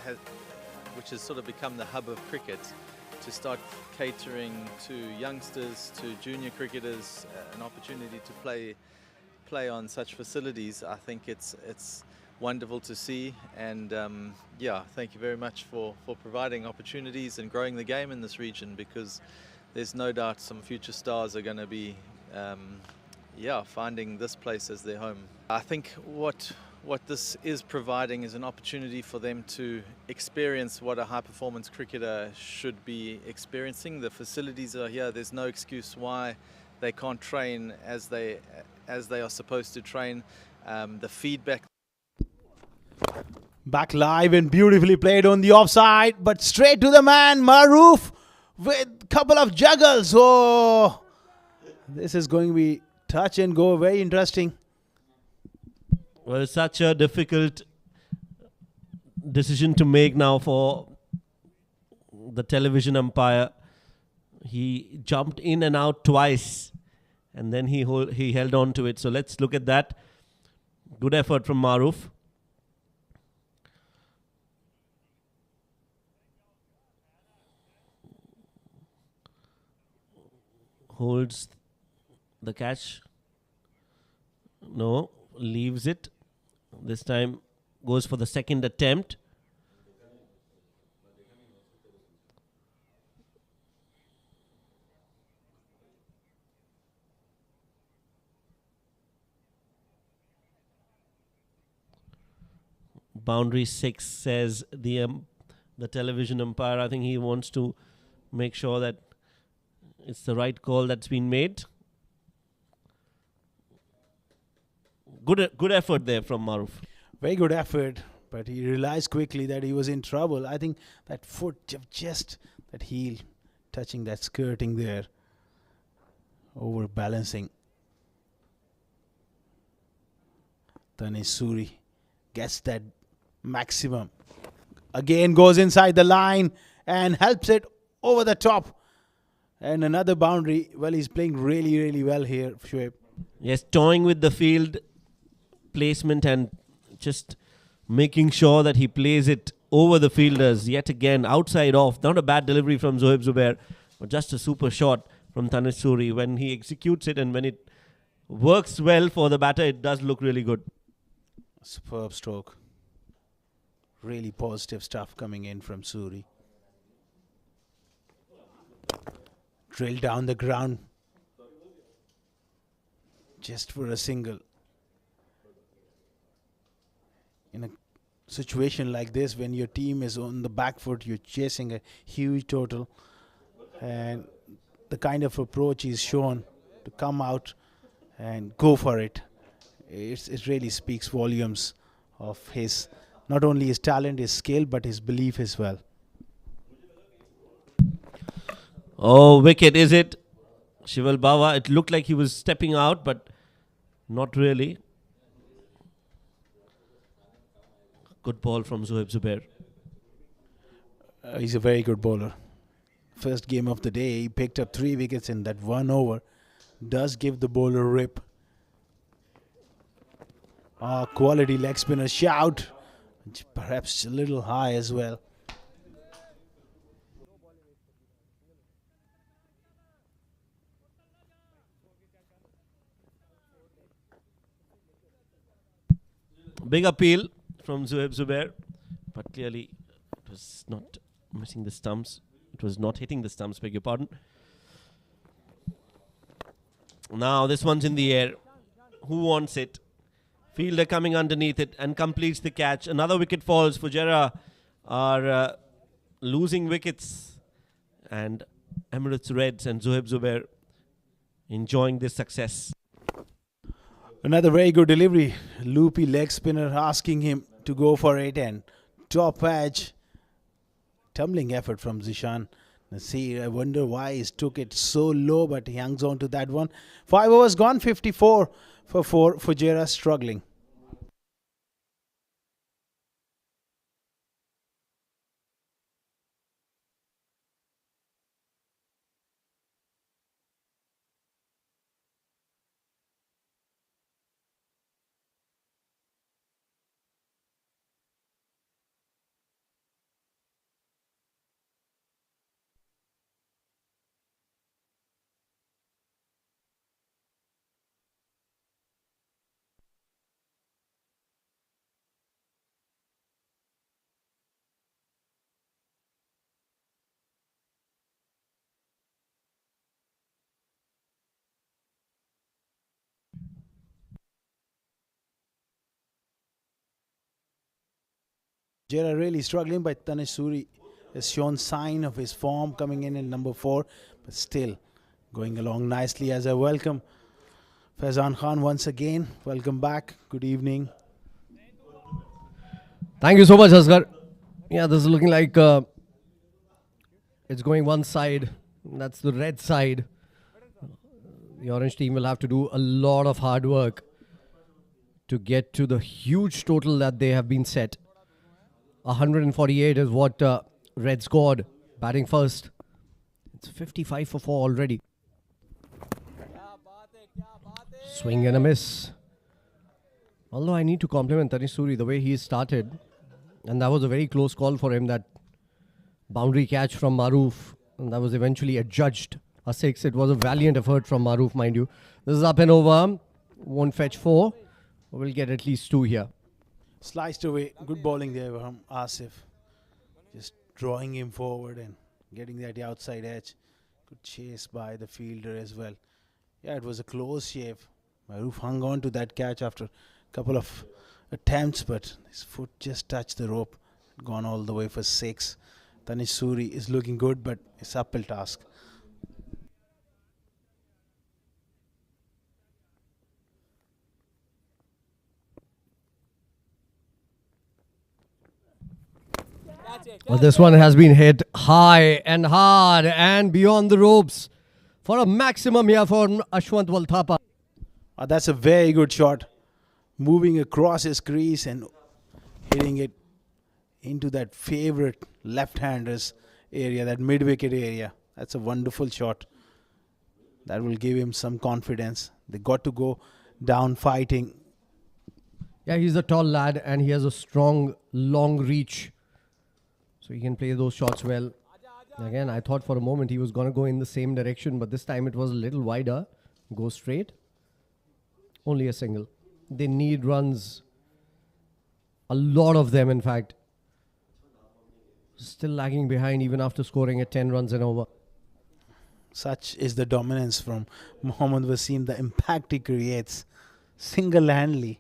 [SPEAKER 7] which has sort of become the hub of cricket, to start catering to youngsters, to junior cricketers, an opportunity to play on such facilities, I think it's wonderful to see. And yeah, thank you very much for providing opportunities and growing the game in this region, because there's no doubt some future stars are going to be finding this place as their home. I think what this is providing is an opportunity for them to experience what a high-performance cricketer should be experiencing. The facilities are here. There's no excuse why they can't train as they are supposed to train. The feedback.
[SPEAKER 2] Back live and beautifully played on the offside, but straight to the man, Maroof, with a couple of juggles. Oh, this is going to be touch and go, very interesting.
[SPEAKER 6] Well, it's such a difficult decision to make now for the television umpire. He jumped in and out twice, and then he held on to it. So let's look at that. Good effort from Maruf. Holds the catch. No, leaves it. This time goes for the second attempt. Boundary 6, says the television umpire. I think he wants to make sure that it's the right call that's been made. Good effort there from Maruf.
[SPEAKER 2] Very good effort, but he realized quickly that he was in trouble. I think that foot of just that heel touching that skirting there, overbalancing. Tanesh Suri gets that maximum. Again goes inside the line and helps it over the top. And another boundary. Well, he's playing really, really well here, Shoaib.
[SPEAKER 6] Yes, toying with the field placement and just making sure that he plays it over the fielders yet again, outside off. Not a bad delivery from Zohaib Zubair, but just a super shot from Tanesh Suri. When he executes it and when it works well for the batter, it does look really good.
[SPEAKER 2] Superb stroke. Really positive stuff coming in from Suri. Drill down the ground just for a single. In a situation like this, when your team is on the back foot, you're chasing a huge total, and the kind of approach he's shown to come out and go for it, it really speaks volumes of his, not only his talent, his skill, but his belief as well.
[SPEAKER 6] Oh, wicket, is it? Shival Bawa, it looked like he was stepping out, but not really. Good ball from Zohaib Zubair.
[SPEAKER 2] He's a very good bowler. First game of the day, he picked up 3 wickets in that 1 over. Does give the bowler a rip. Quality leg spinner shout. Perhaps a little high as well.
[SPEAKER 6] Big appeal from Zohaib Zubair, but clearly it was not missing the stumps. It was not hitting the stumps, beg your pardon. Now this one's in the air. Who wants it? Fielder coming underneath it and completes the catch. Another wicket falls. Fujairah are losing wickets. And Emirates Reds and Zohaib Zubair enjoying this success.
[SPEAKER 2] Another very good delivery. Loopy leg spinner asking him to go for it, and top edge. Tumbling effort from Zishan. See, I wonder why he took it so low, but he hangs on to that one. 5 overs gone, 54 for 4. Fujairah struggling. Fujairah really struggling, but Tanesh Suri has shown sign of his form coming in number 4, but still going along nicely. As I welcome Faizan Khan once again. Welcome back. Good evening.
[SPEAKER 1] Thank you so much, Asghar. Yeah, this is looking like it's going one side. That's the red side. The orange team will have to do a lot of hard work to get to the huge total that they have been set. 148 is what Red scored, batting first. It's 55 for 4 already. Swing and a miss. Although I need to compliment Tanish Suri the way he started. And that was a very close call for him, that boundary catch from Maroof. And that was eventually adjudged a 6. It was a valiant effort from Maroof, mind you. This is up and over. Won't fetch 4. We'll get at least 2 here.
[SPEAKER 2] Sliced away. Good bowling there from Asif. Just drawing him forward and getting that outside edge. Good chase by the fielder as well. Yeah, it was a close shave. Maroof hung on to that catch after a couple of attempts, but his foot just touched the rope. Gone all the way for 6. Tanish Suri is looking good, but it's uphill task.
[SPEAKER 1] Well, this one has been hit high and hard and beyond the ropes for a maximum here for Ashwant Walthapa.
[SPEAKER 2] That's a very good shot. Moving across his crease and hitting it into that favorite left-handers area, that mid-wicket area. That's a wonderful shot. That will give him some confidence. They got to go down fighting.
[SPEAKER 1] Yeah, he's a tall lad and he has a strong, long reach. So he can play those shots well. Again, I thought for a moment he was going to go in the same direction, but this time it was a little wider. Go straight. Only a single. They need runs. A lot of them, in fact. Still lagging behind even after scoring at 10 runs and over.
[SPEAKER 2] Such is the dominance from Mohammad Wasim, the impact he creates single-handedly.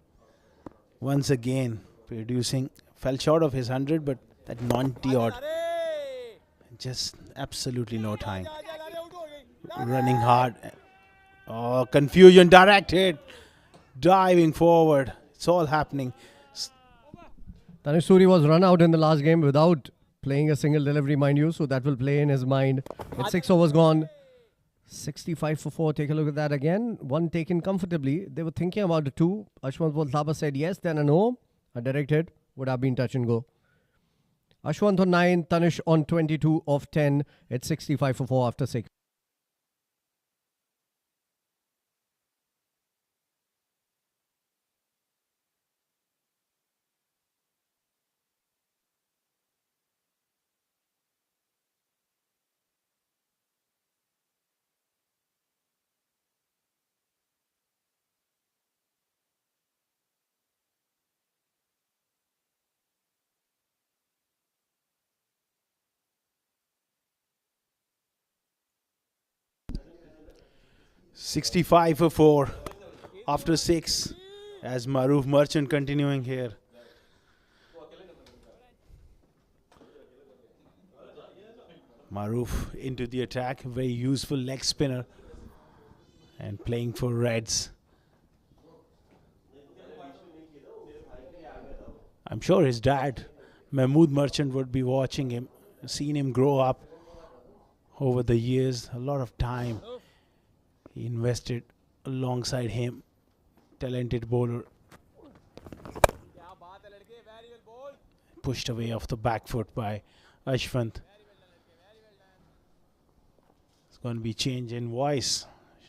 [SPEAKER 2] Once again, producing, fell short of his 100, but that 90 odd. Just absolutely no time. Running hard. Oh, confusion, direct hit. Diving forward. It's all happening.
[SPEAKER 1] Tanish Suri was run out in the last game without playing a single delivery, mind you, so that will play in his mind. With 6 overs gone, 65 for 4. Take a look at that again. One taken comfortably. They were thinking about the 2. Ashwant Walthapa said yes, then a no. A direct hit would have been touch and go. Ashwant on 9, Tanish on 22 of 10. It's 65 for 4 after 6.
[SPEAKER 2] $65 for 4 after 6, as Maroof Merchant continuing here. Maroof into the attack, very useful leg spinner and playing for Reds. I'm sure his dad, Mahmood Merchant, would be watching him, seen him grow up over the years, a lot of time he invested alongside him. Talented bowler. Pushed away off the back foot by Ashwant. It's going to be change in voice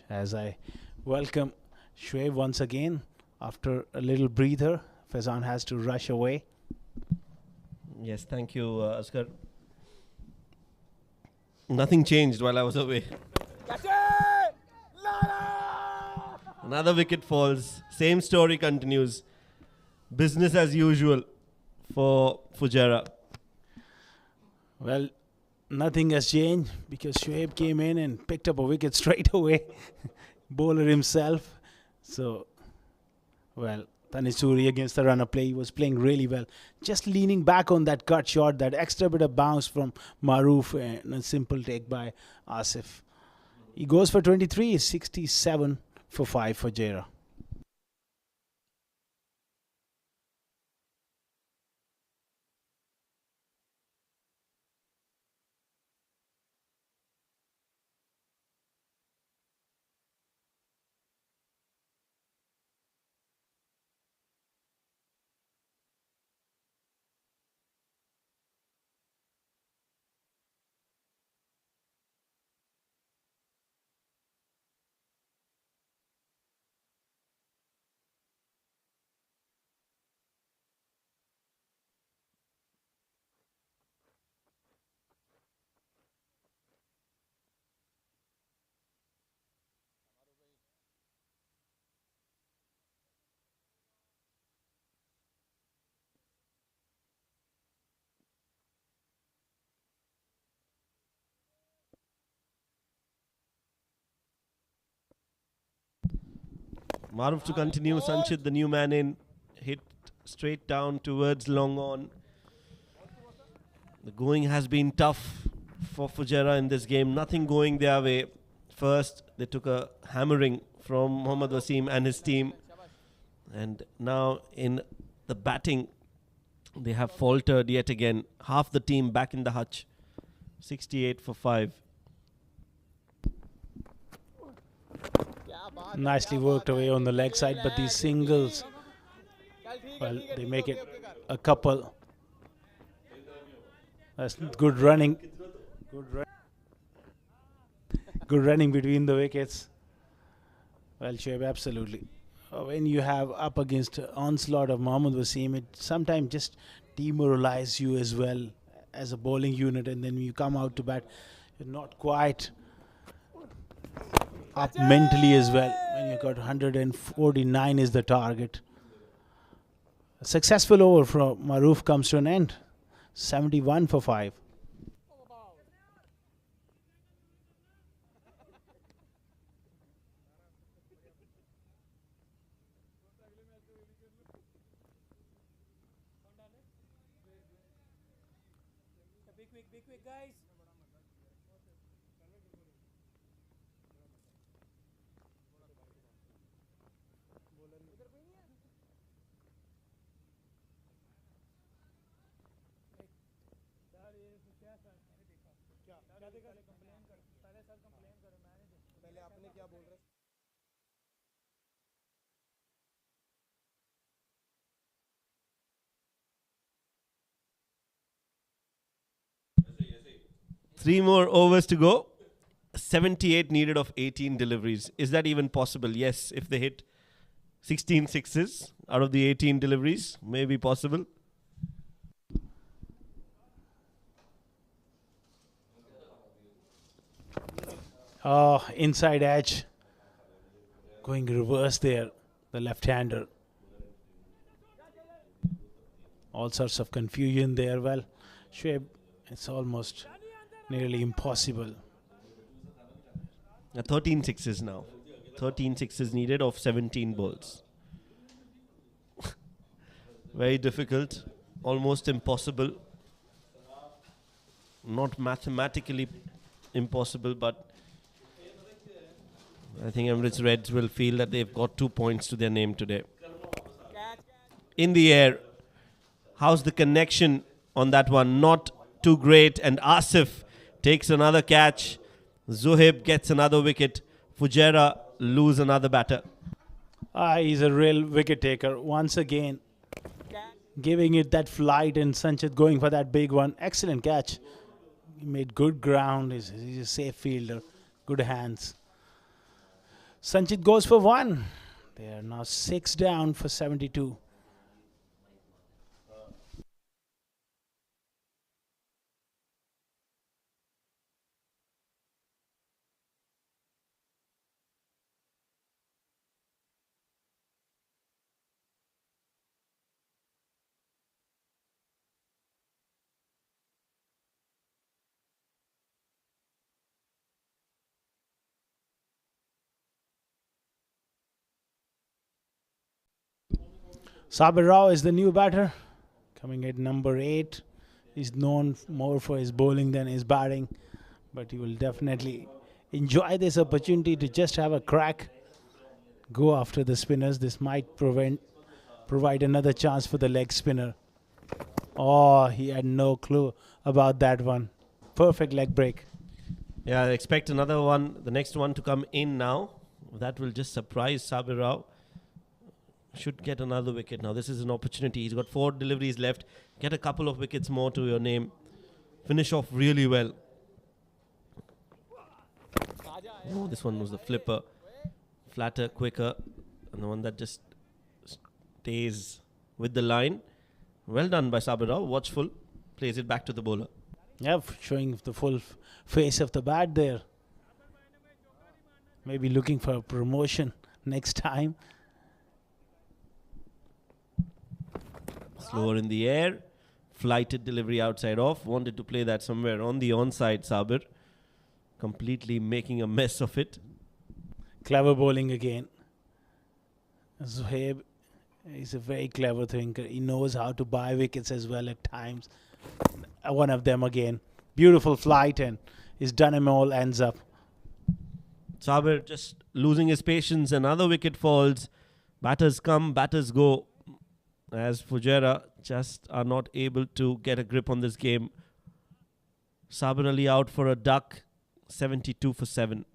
[SPEAKER 2] as I welcome Shoaib once again. After a little breather, Faizan has to rush away.
[SPEAKER 6] Yes, thank you, Asghar. Nothing changed while I was away. Another wicket falls. Same story continues. Business as usual for Fujairah.
[SPEAKER 2] Well, nothing has changed because Shoaib came in and picked up a wicket straight away. Bowler himself. So, well, Tanish Suri against the runner play, he was playing really well. Just leaning back on that cut shot, that extra bit of bounce from Maroof and a simple take by Asif. He goes for 23, 67 for 5 for Fujairah.
[SPEAKER 6] Maruf to continue. Sanchit, the new man in, hit straight down towards long on. The going has been tough for Fujairah in this game. Nothing going their way. First, they took a hammering from Mohammad Wasim and his team. And now in the batting, they have faltered yet again. Half the team back in the hutch. 68 for 5.
[SPEAKER 2] Nicely worked away on the leg side, but these singles, well, they make it a couple. That's good running. Good running between the wickets. Well, Shoaib, absolutely. When you have up against onslaught of Mohammad Wasim, it sometimes just demoralizes you as well as a bowling unit, and then you come out to bat, you're not quite up mentally as well. When you got 149 is the target. A successful over from Maruf comes to an end. 71 for 5.
[SPEAKER 8] Quick, guys.
[SPEAKER 6] Three more overs to go. 78 needed of 18 deliveries. Is that even possible? Yes, if they hit 16 sixes out of the 18 deliveries, maybe possible.
[SPEAKER 2] Oh, inside edge. Going reverse there, the left-hander. All sorts of confusion there. Well, Shoaib, it's almost nearly impossible.
[SPEAKER 6] 13 sixes now. 13 sixes needed of 17 balls. Very difficult. Almost impossible. Not mathematically impossible, but I think Emirates Reds will feel that they've got 2 points to their name today. In the air. How's the connection on that one? Not too great. And Asif takes another catch. Zuhaib gets another wicket. Fujairah lose another batter.
[SPEAKER 2] He's a real wicket taker. Once again, giving it that flight, and Sanchit going for that big one. Excellent catch. He made good ground. He's a safe fielder. Good hands. Sanchit goes for 1. They are now 6 down for 72. Sabir Rao is the new batter, coming at number 8. He's known more for his bowling than his batting, but he will definitely enjoy this opportunity to just have a crack, go after the spinners. This might provide another chance for the leg spinner. Oh, he had no clue about that one. Perfect leg break.
[SPEAKER 6] Yeah, I expect another one, the next one to come in now. That will just surprise Sabir Rao. Should get another wicket now. This is an opportunity. He's got 4 deliveries left. Get a couple of wickets more to your name. Finish off really well. Oh, this one was the flipper. Flatter, quicker. And the one that just stays with the line. Well done by Sabir Rao. Watchful. Plays it back to the bowler.
[SPEAKER 2] Yeah, showing the full face of the bat there. Maybe looking for a promotion next time.
[SPEAKER 6] Slower in the air. Flighted delivery outside off. Wanted to play that somewhere on the onside, Sabir. Completely making a mess of it.
[SPEAKER 2] Clever bowling again. Zohaib is a very clever thinker. He knows how to buy wickets as well at times. One of them again. Beautiful flight, and his dynamo ends up.
[SPEAKER 6] Sabir just losing his patience. Another wicket falls. Batters come, batters go. As Fujairah just are not able to get a grip on this game. Sabir Ali out for a duck. 72 for 7.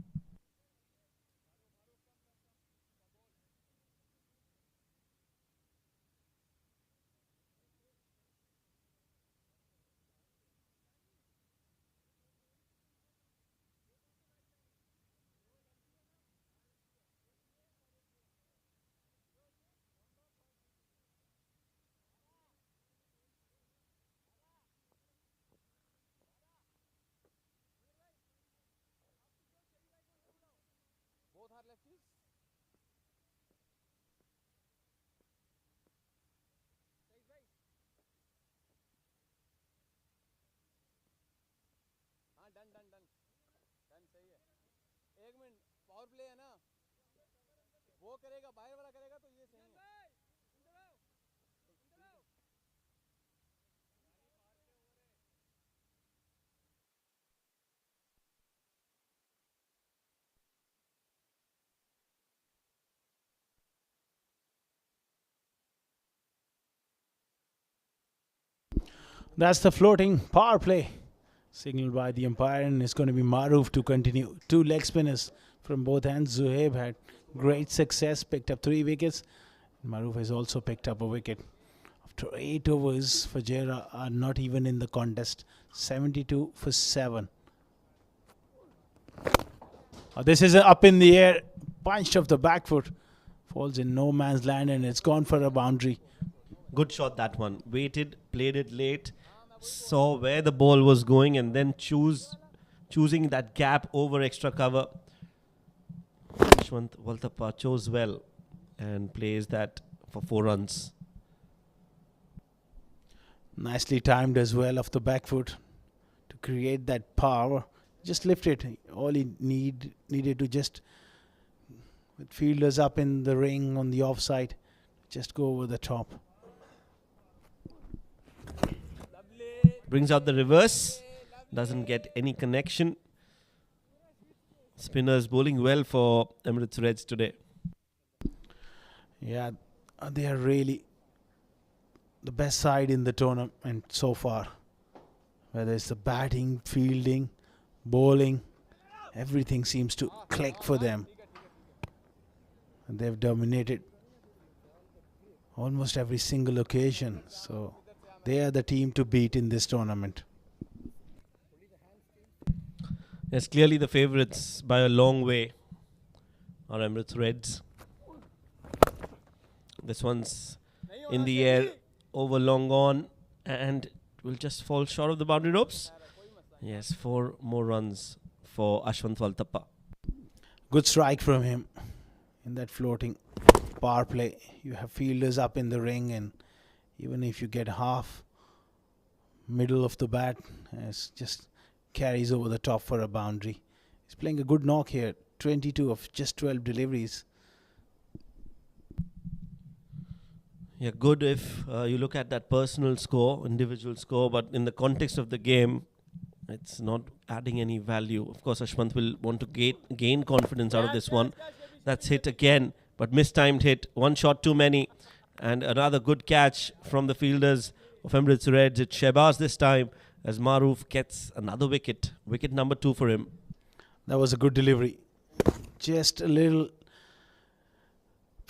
[SPEAKER 8] एक minute power play है ना वो करेगा बाहर वाला करेगा तो ये सही है
[SPEAKER 2] That's the floating power play signaled by the umpire, and it's going to be Maruf to continue. Two leg spinners from both ends. Zuhaib had great success, picked up 3 wickets. Maruf has also picked up a wicket. After 8 overs, Fujairah are not even in the contest. 72 for 7. This is up in the air, punched off the back foot. Falls in no man's land, and it's gone for a boundary.
[SPEAKER 6] Good shot, that one. Waited, played it late, saw where the ball was going, and then choosing that gap over extra cover. Ashwant Valtappa chose well and plays that for 4 runs.
[SPEAKER 2] Nicely timed as well off the back foot to create that power. Just lift it. All he needed to just, with fielders up in the ring on the offside, just go over the top.
[SPEAKER 6] Brings out the reverse. Doesn't get any connection. Spinners bowling well for Emirates Reds today.
[SPEAKER 2] Yeah, they are really the best side in the tournament so far. Whether it's the batting, fielding, bowling, everything seems to click for them. And they've dominated almost every single occasion. So they are the team to beat in this tournament.
[SPEAKER 6] Yes, clearly the favourites by a long way are Emirates Reds. This one's in the air, over long on, and will just fall short of the boundary ropes. Yes, 4 more runs for Ashwant Valtappa.
[SPEAKER 2] Good strike from him in that floating power play. You have fielders up in the ring, and even if you get half middle of the bat, it just carries over the top for a boundary. He's playing a good knock here. 22 of just 12 deliveries.
[SPEAKER 6] Yeah, good if you look at that personal score, individual score, but in the context of the game, it's not adding any value. Of course, Ashwant will want to gain confidence out of this one. That's hit again, but mistimed hit. 1 shot too many. And another good catch from the fielders of Emirates Reds. It's Shehbaz this time as Maruf gets another wicket. Wicket number 2 for him.
[SPEAKER 2] That was a good delivery. Just a little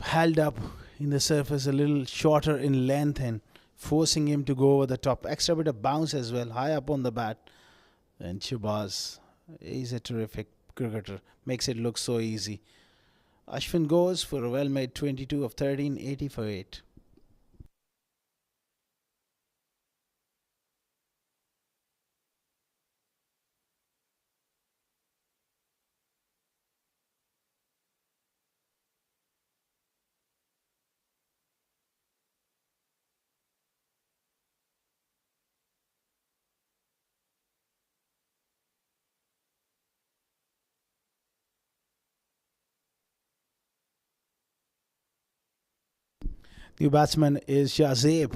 [SPEAKER 2] held up in the surface, a little shorter in length, and forcing him to go over the top. Extra bit of bounce as well, high up on the bat. And Shehbaz is a terrific cricketer. Makes it look so easy. Ashwin goes for a well-made 22 of 13, 80 for 8. New batsman is Shahzeb.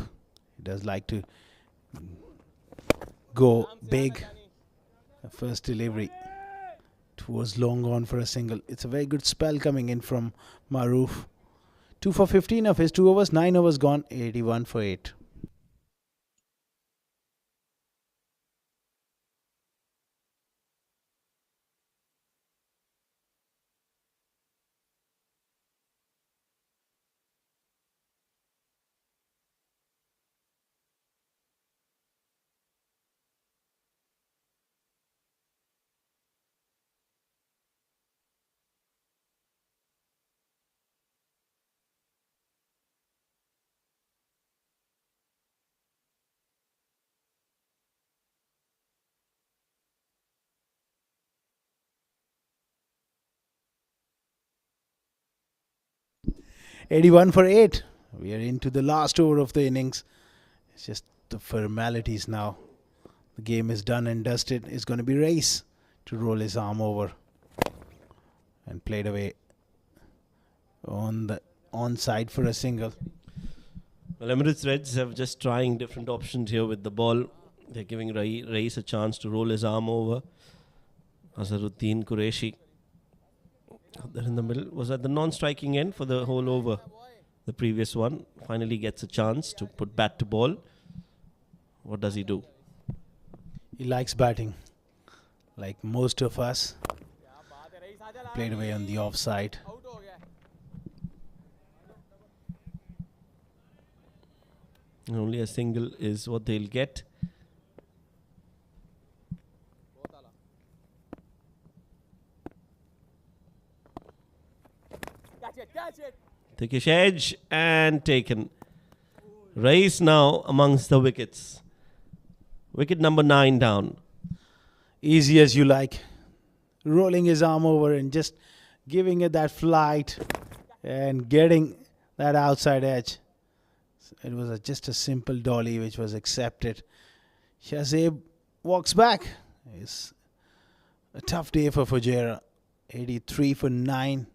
[SPEAKER 2] He does like to go big. The first delivery towards long on for a single. It's a very good spell coming in from Maroof. 2 for 15 of his 2 overs, 9 overs gone, 81 for 8. "81 for 8. We are into the last over of the innings. It's just the formalities now. The game is done and dusted. It's going to be race to roll his arm over and played away on the onside for a single.
[SPEAKER 6] Well, Emirates Reds have just trying different options here with the ball. They're giving Rais a chance to roll his arm over. Azharuddin Qureshi there in the middle was at the non-striking end for the whole over. The previous one finally gets a chance to put bat to ball. What does he do?
[SPEAKER 2] He likes batting, like most of us. Played away on the offside.
[SPEAKER 6] Only a single is what they'll get. Thickish edge and taken. Rais now amongst the wickets. Wicket number 9 down.
[SPEAKER 2] Easy as you like. Rolling his arm over and just giving it that flight and getting that outside edge. It was just a simple dolly which was accepted. Shahzeb walks back. It's a tough day for Fujairah. 83 for 9.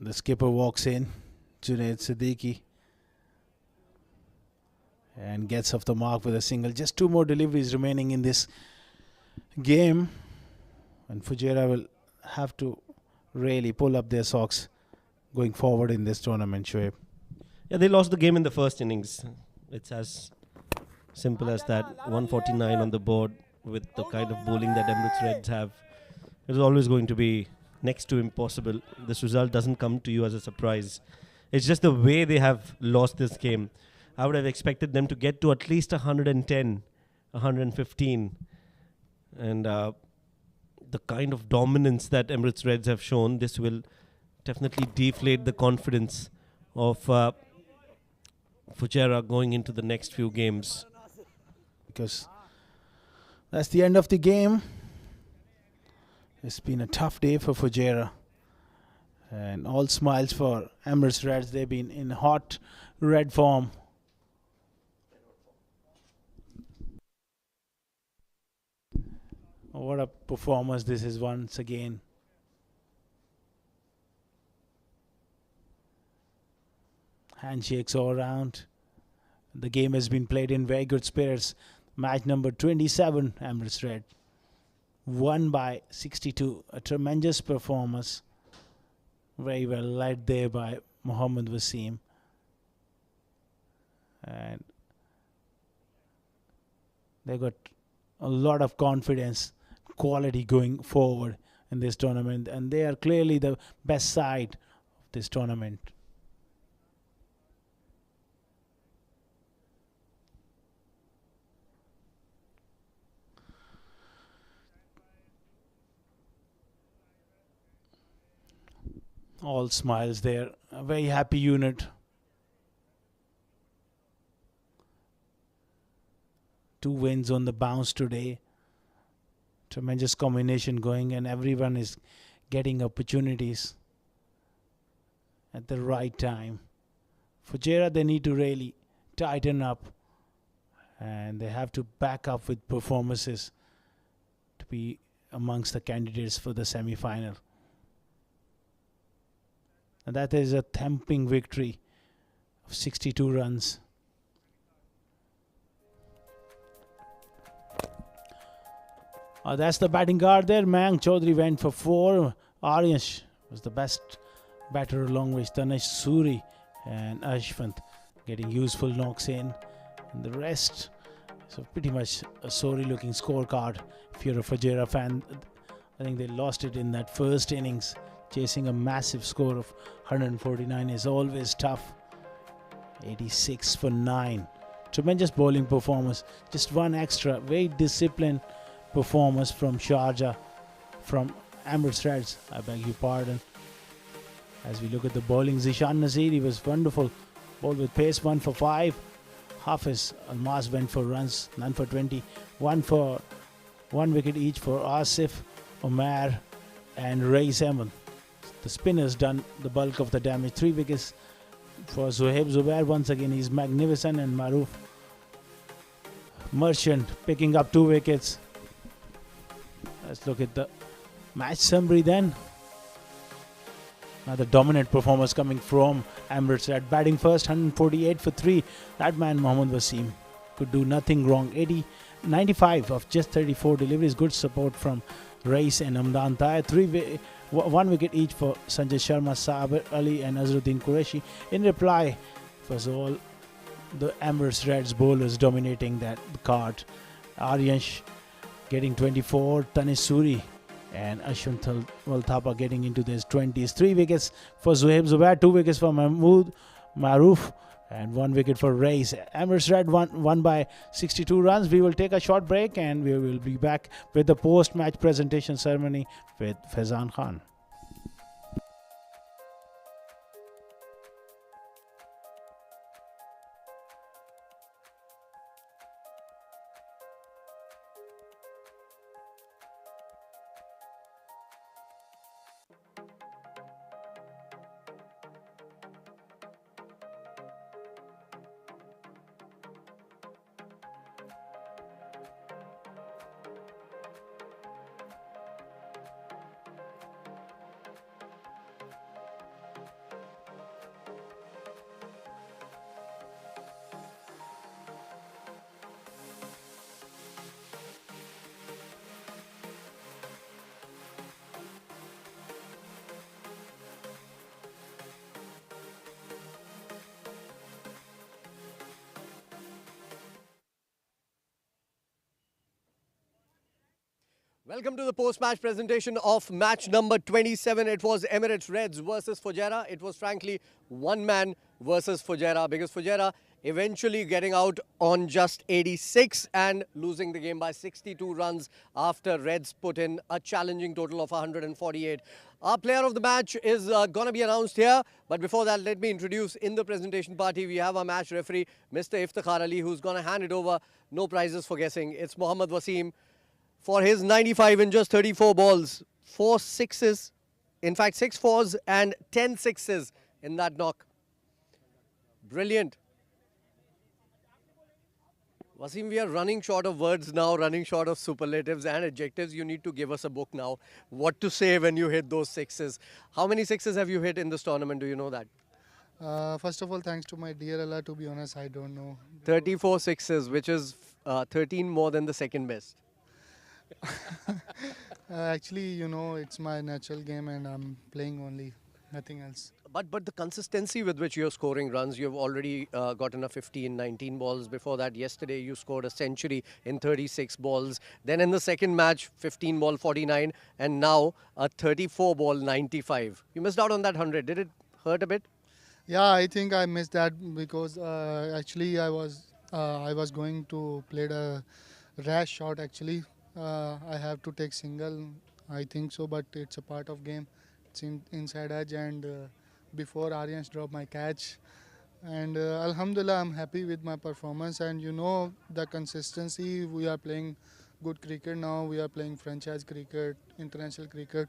[SPEAKER 2] The skipper walks in, Junaid Siddiqui, and gets off the mark with a single. Just 2 more deliveries remaining in this game, and Fujairah will have to really pull up their socks going forward in this tournament, Shoaib.
[SPEAKER 6] Yeah, they lost the game in the first innings. It's as simple as that. 149 on the board with the kind of bowling that Emirates Reds have. It's always going to be next to impossible. This result doesn't come to you as a surprise. It's just the way they have lost this game. I would have expected them to get to at least 110, 115. And the kind of dominance that Emirates Reds have shown, this will definitely deflate the confidence of Fujairah going into the next few games.
[SPEAKER 2] Because that's the end of the game. It's been a tough day for Fujairah. And all smiles for Emirates Reds. They've been in hot red form. What a performance this is once again. Handshakes all around. The game has been played in very good spirits. Match number 27, Emirates Red. Won by 62. A tremendous performance. Very well led there by Mohammad Wasim. And they got a lot of confidence, quality going forward in this tournament. And they are clearly the best side of this tournament. All smiles there. A very happy unit. Two wins on the bounce today. Tremendous combination going, and everyone is getting opportunities at the right time. Fujairah, they need to really tighten up, and they have to back up with performances to be amongst the candidates for the semi-final. And that is a thumping victory of 62 runs. That's the batting guard there. Mayank Chaudhary went for 4. Arian was the best batter along with Tanesh Suri and Ashwant getting useful knocks in. And the rest, so pretty much a sorry looking scorecard. If you're a Fujairah fan, I think they lost it in that first innings. Chasing a massive score of 149 is always tough. 86 for 9. Tremendous bowling performance. Just one extra. Very disciplined performance from Sharjah, from Emirates Reds, I beg your pardon. As we look at the bowling, Zishan Naziri was wonderful. Bowled with pace, 1 for 5. Hafiz Almas went for runs, none for 20. 1 wicket each for Asif, Omar and Rais Ahmed. The spinners done the bulk of the damage. 3 wickets for Zohaib Zubair. Once again, he's magnificent. And Maruf Merchant picking up 2 wickets. Let's look at the match summary then. Another dominant performance coming from Emirates Red. Batting first, 148 for 3. That man, Mohammad Wasim, could do nothing wrong. 95 of just 34 deliveries. Good support from Rais and Amdan Tair. 1 wicket each for Sanjay Sharma, Sabir Ali and Azruddin Qureshi. In reply, first of all, the Emirates Reds bowlers dominating that card. Arian getting 24, Tanesh Suri and Ashwant Thapa getting into their 20s. 3 wickets for Zohaib Zubair, 2 wickets for Mahmood Maruf and 1 wicket for Rais. Emirates Red won by 62 runs. We will take a short break and we will be back with the post-match presentation ceremony with Faizan Khan.
[SPEAKER 1] Welcome to the post-match presentation of match number 27. It was Emirates Reds versus Fujairah. It was frankly one man versus Fujairah because Fujairah eventually getting out on just 86 and losing the game by 62 runs after Reds put in a challenging total of 148. Our player of the match is going to be announced here. But before that, let me introduce in the presentation party, we have our match referee, Mr. Iftikhar Ali, who's going to hand it over. No prizes for guessing. It's Mohammad Wasim. For his 95 in just 34 balls, 4 sixes, in fact 6 fours and 10 sixes in that knock. Brilliant. Wasim, we are running short of words now, running short of superlatives and adjectives. You need to give us a book now. What to say when you hit those sixes. How many sixes have you hit in this tournament? Do you know that?
[SPEAKER 9] First of all, thanks to my dear Allah. To be honest, I don't know.
[SPEAKER 1] 34 sixes, which is 13 more than the second best.
[SPEAKER 9] Actually, you know, it's my natural game and I'm playing only, nothing else.
[SPEAKER 1] But the consistency with which you're scoring runs, you've already gotten a 50 in 19 balls. Before that, yesterday, you scored a century in 36 balls. Then in the second match, 15 ball 49 and now a 34 ball 95. You missed out on that 100. Did it hurt a bit?
[SPEAKER 9] Yeah, I think I missed that because actually I was going to play a rash shot actually. I have to take single, I think so, but it's a part of game. inside edge, and before Arian's dropped my catch. And Alhamdulillah, I'm happy with my performance. And the consistency. We are playing good cricket now. We are playing franchise cricket, international cricket.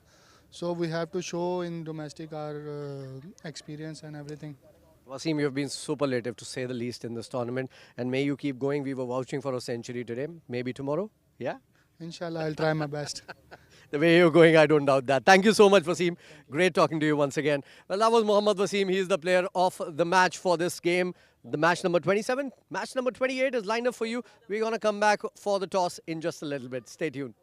[SPEAKER 9] So we have to show in domestic our experience and everything.
[SPEAKER 1] Wasim, you've been superlative to say the least in this tournament, and may you keep going. We were vouching for a century today. Maybe tomorrow. Yeah.
[SPEAKER 9] Inshallah, I'll try my best.
[SPEAKER 1] The way you're going, I don't doubt that. Thank you so much, Wasim. Great talking to you once again. Well, that was Mohammad Wasim. He is the player of the match for this game. The match number 27. Match number 28 is lined up for you. We're going to come back for the toss in just a little bit. Stay tuned.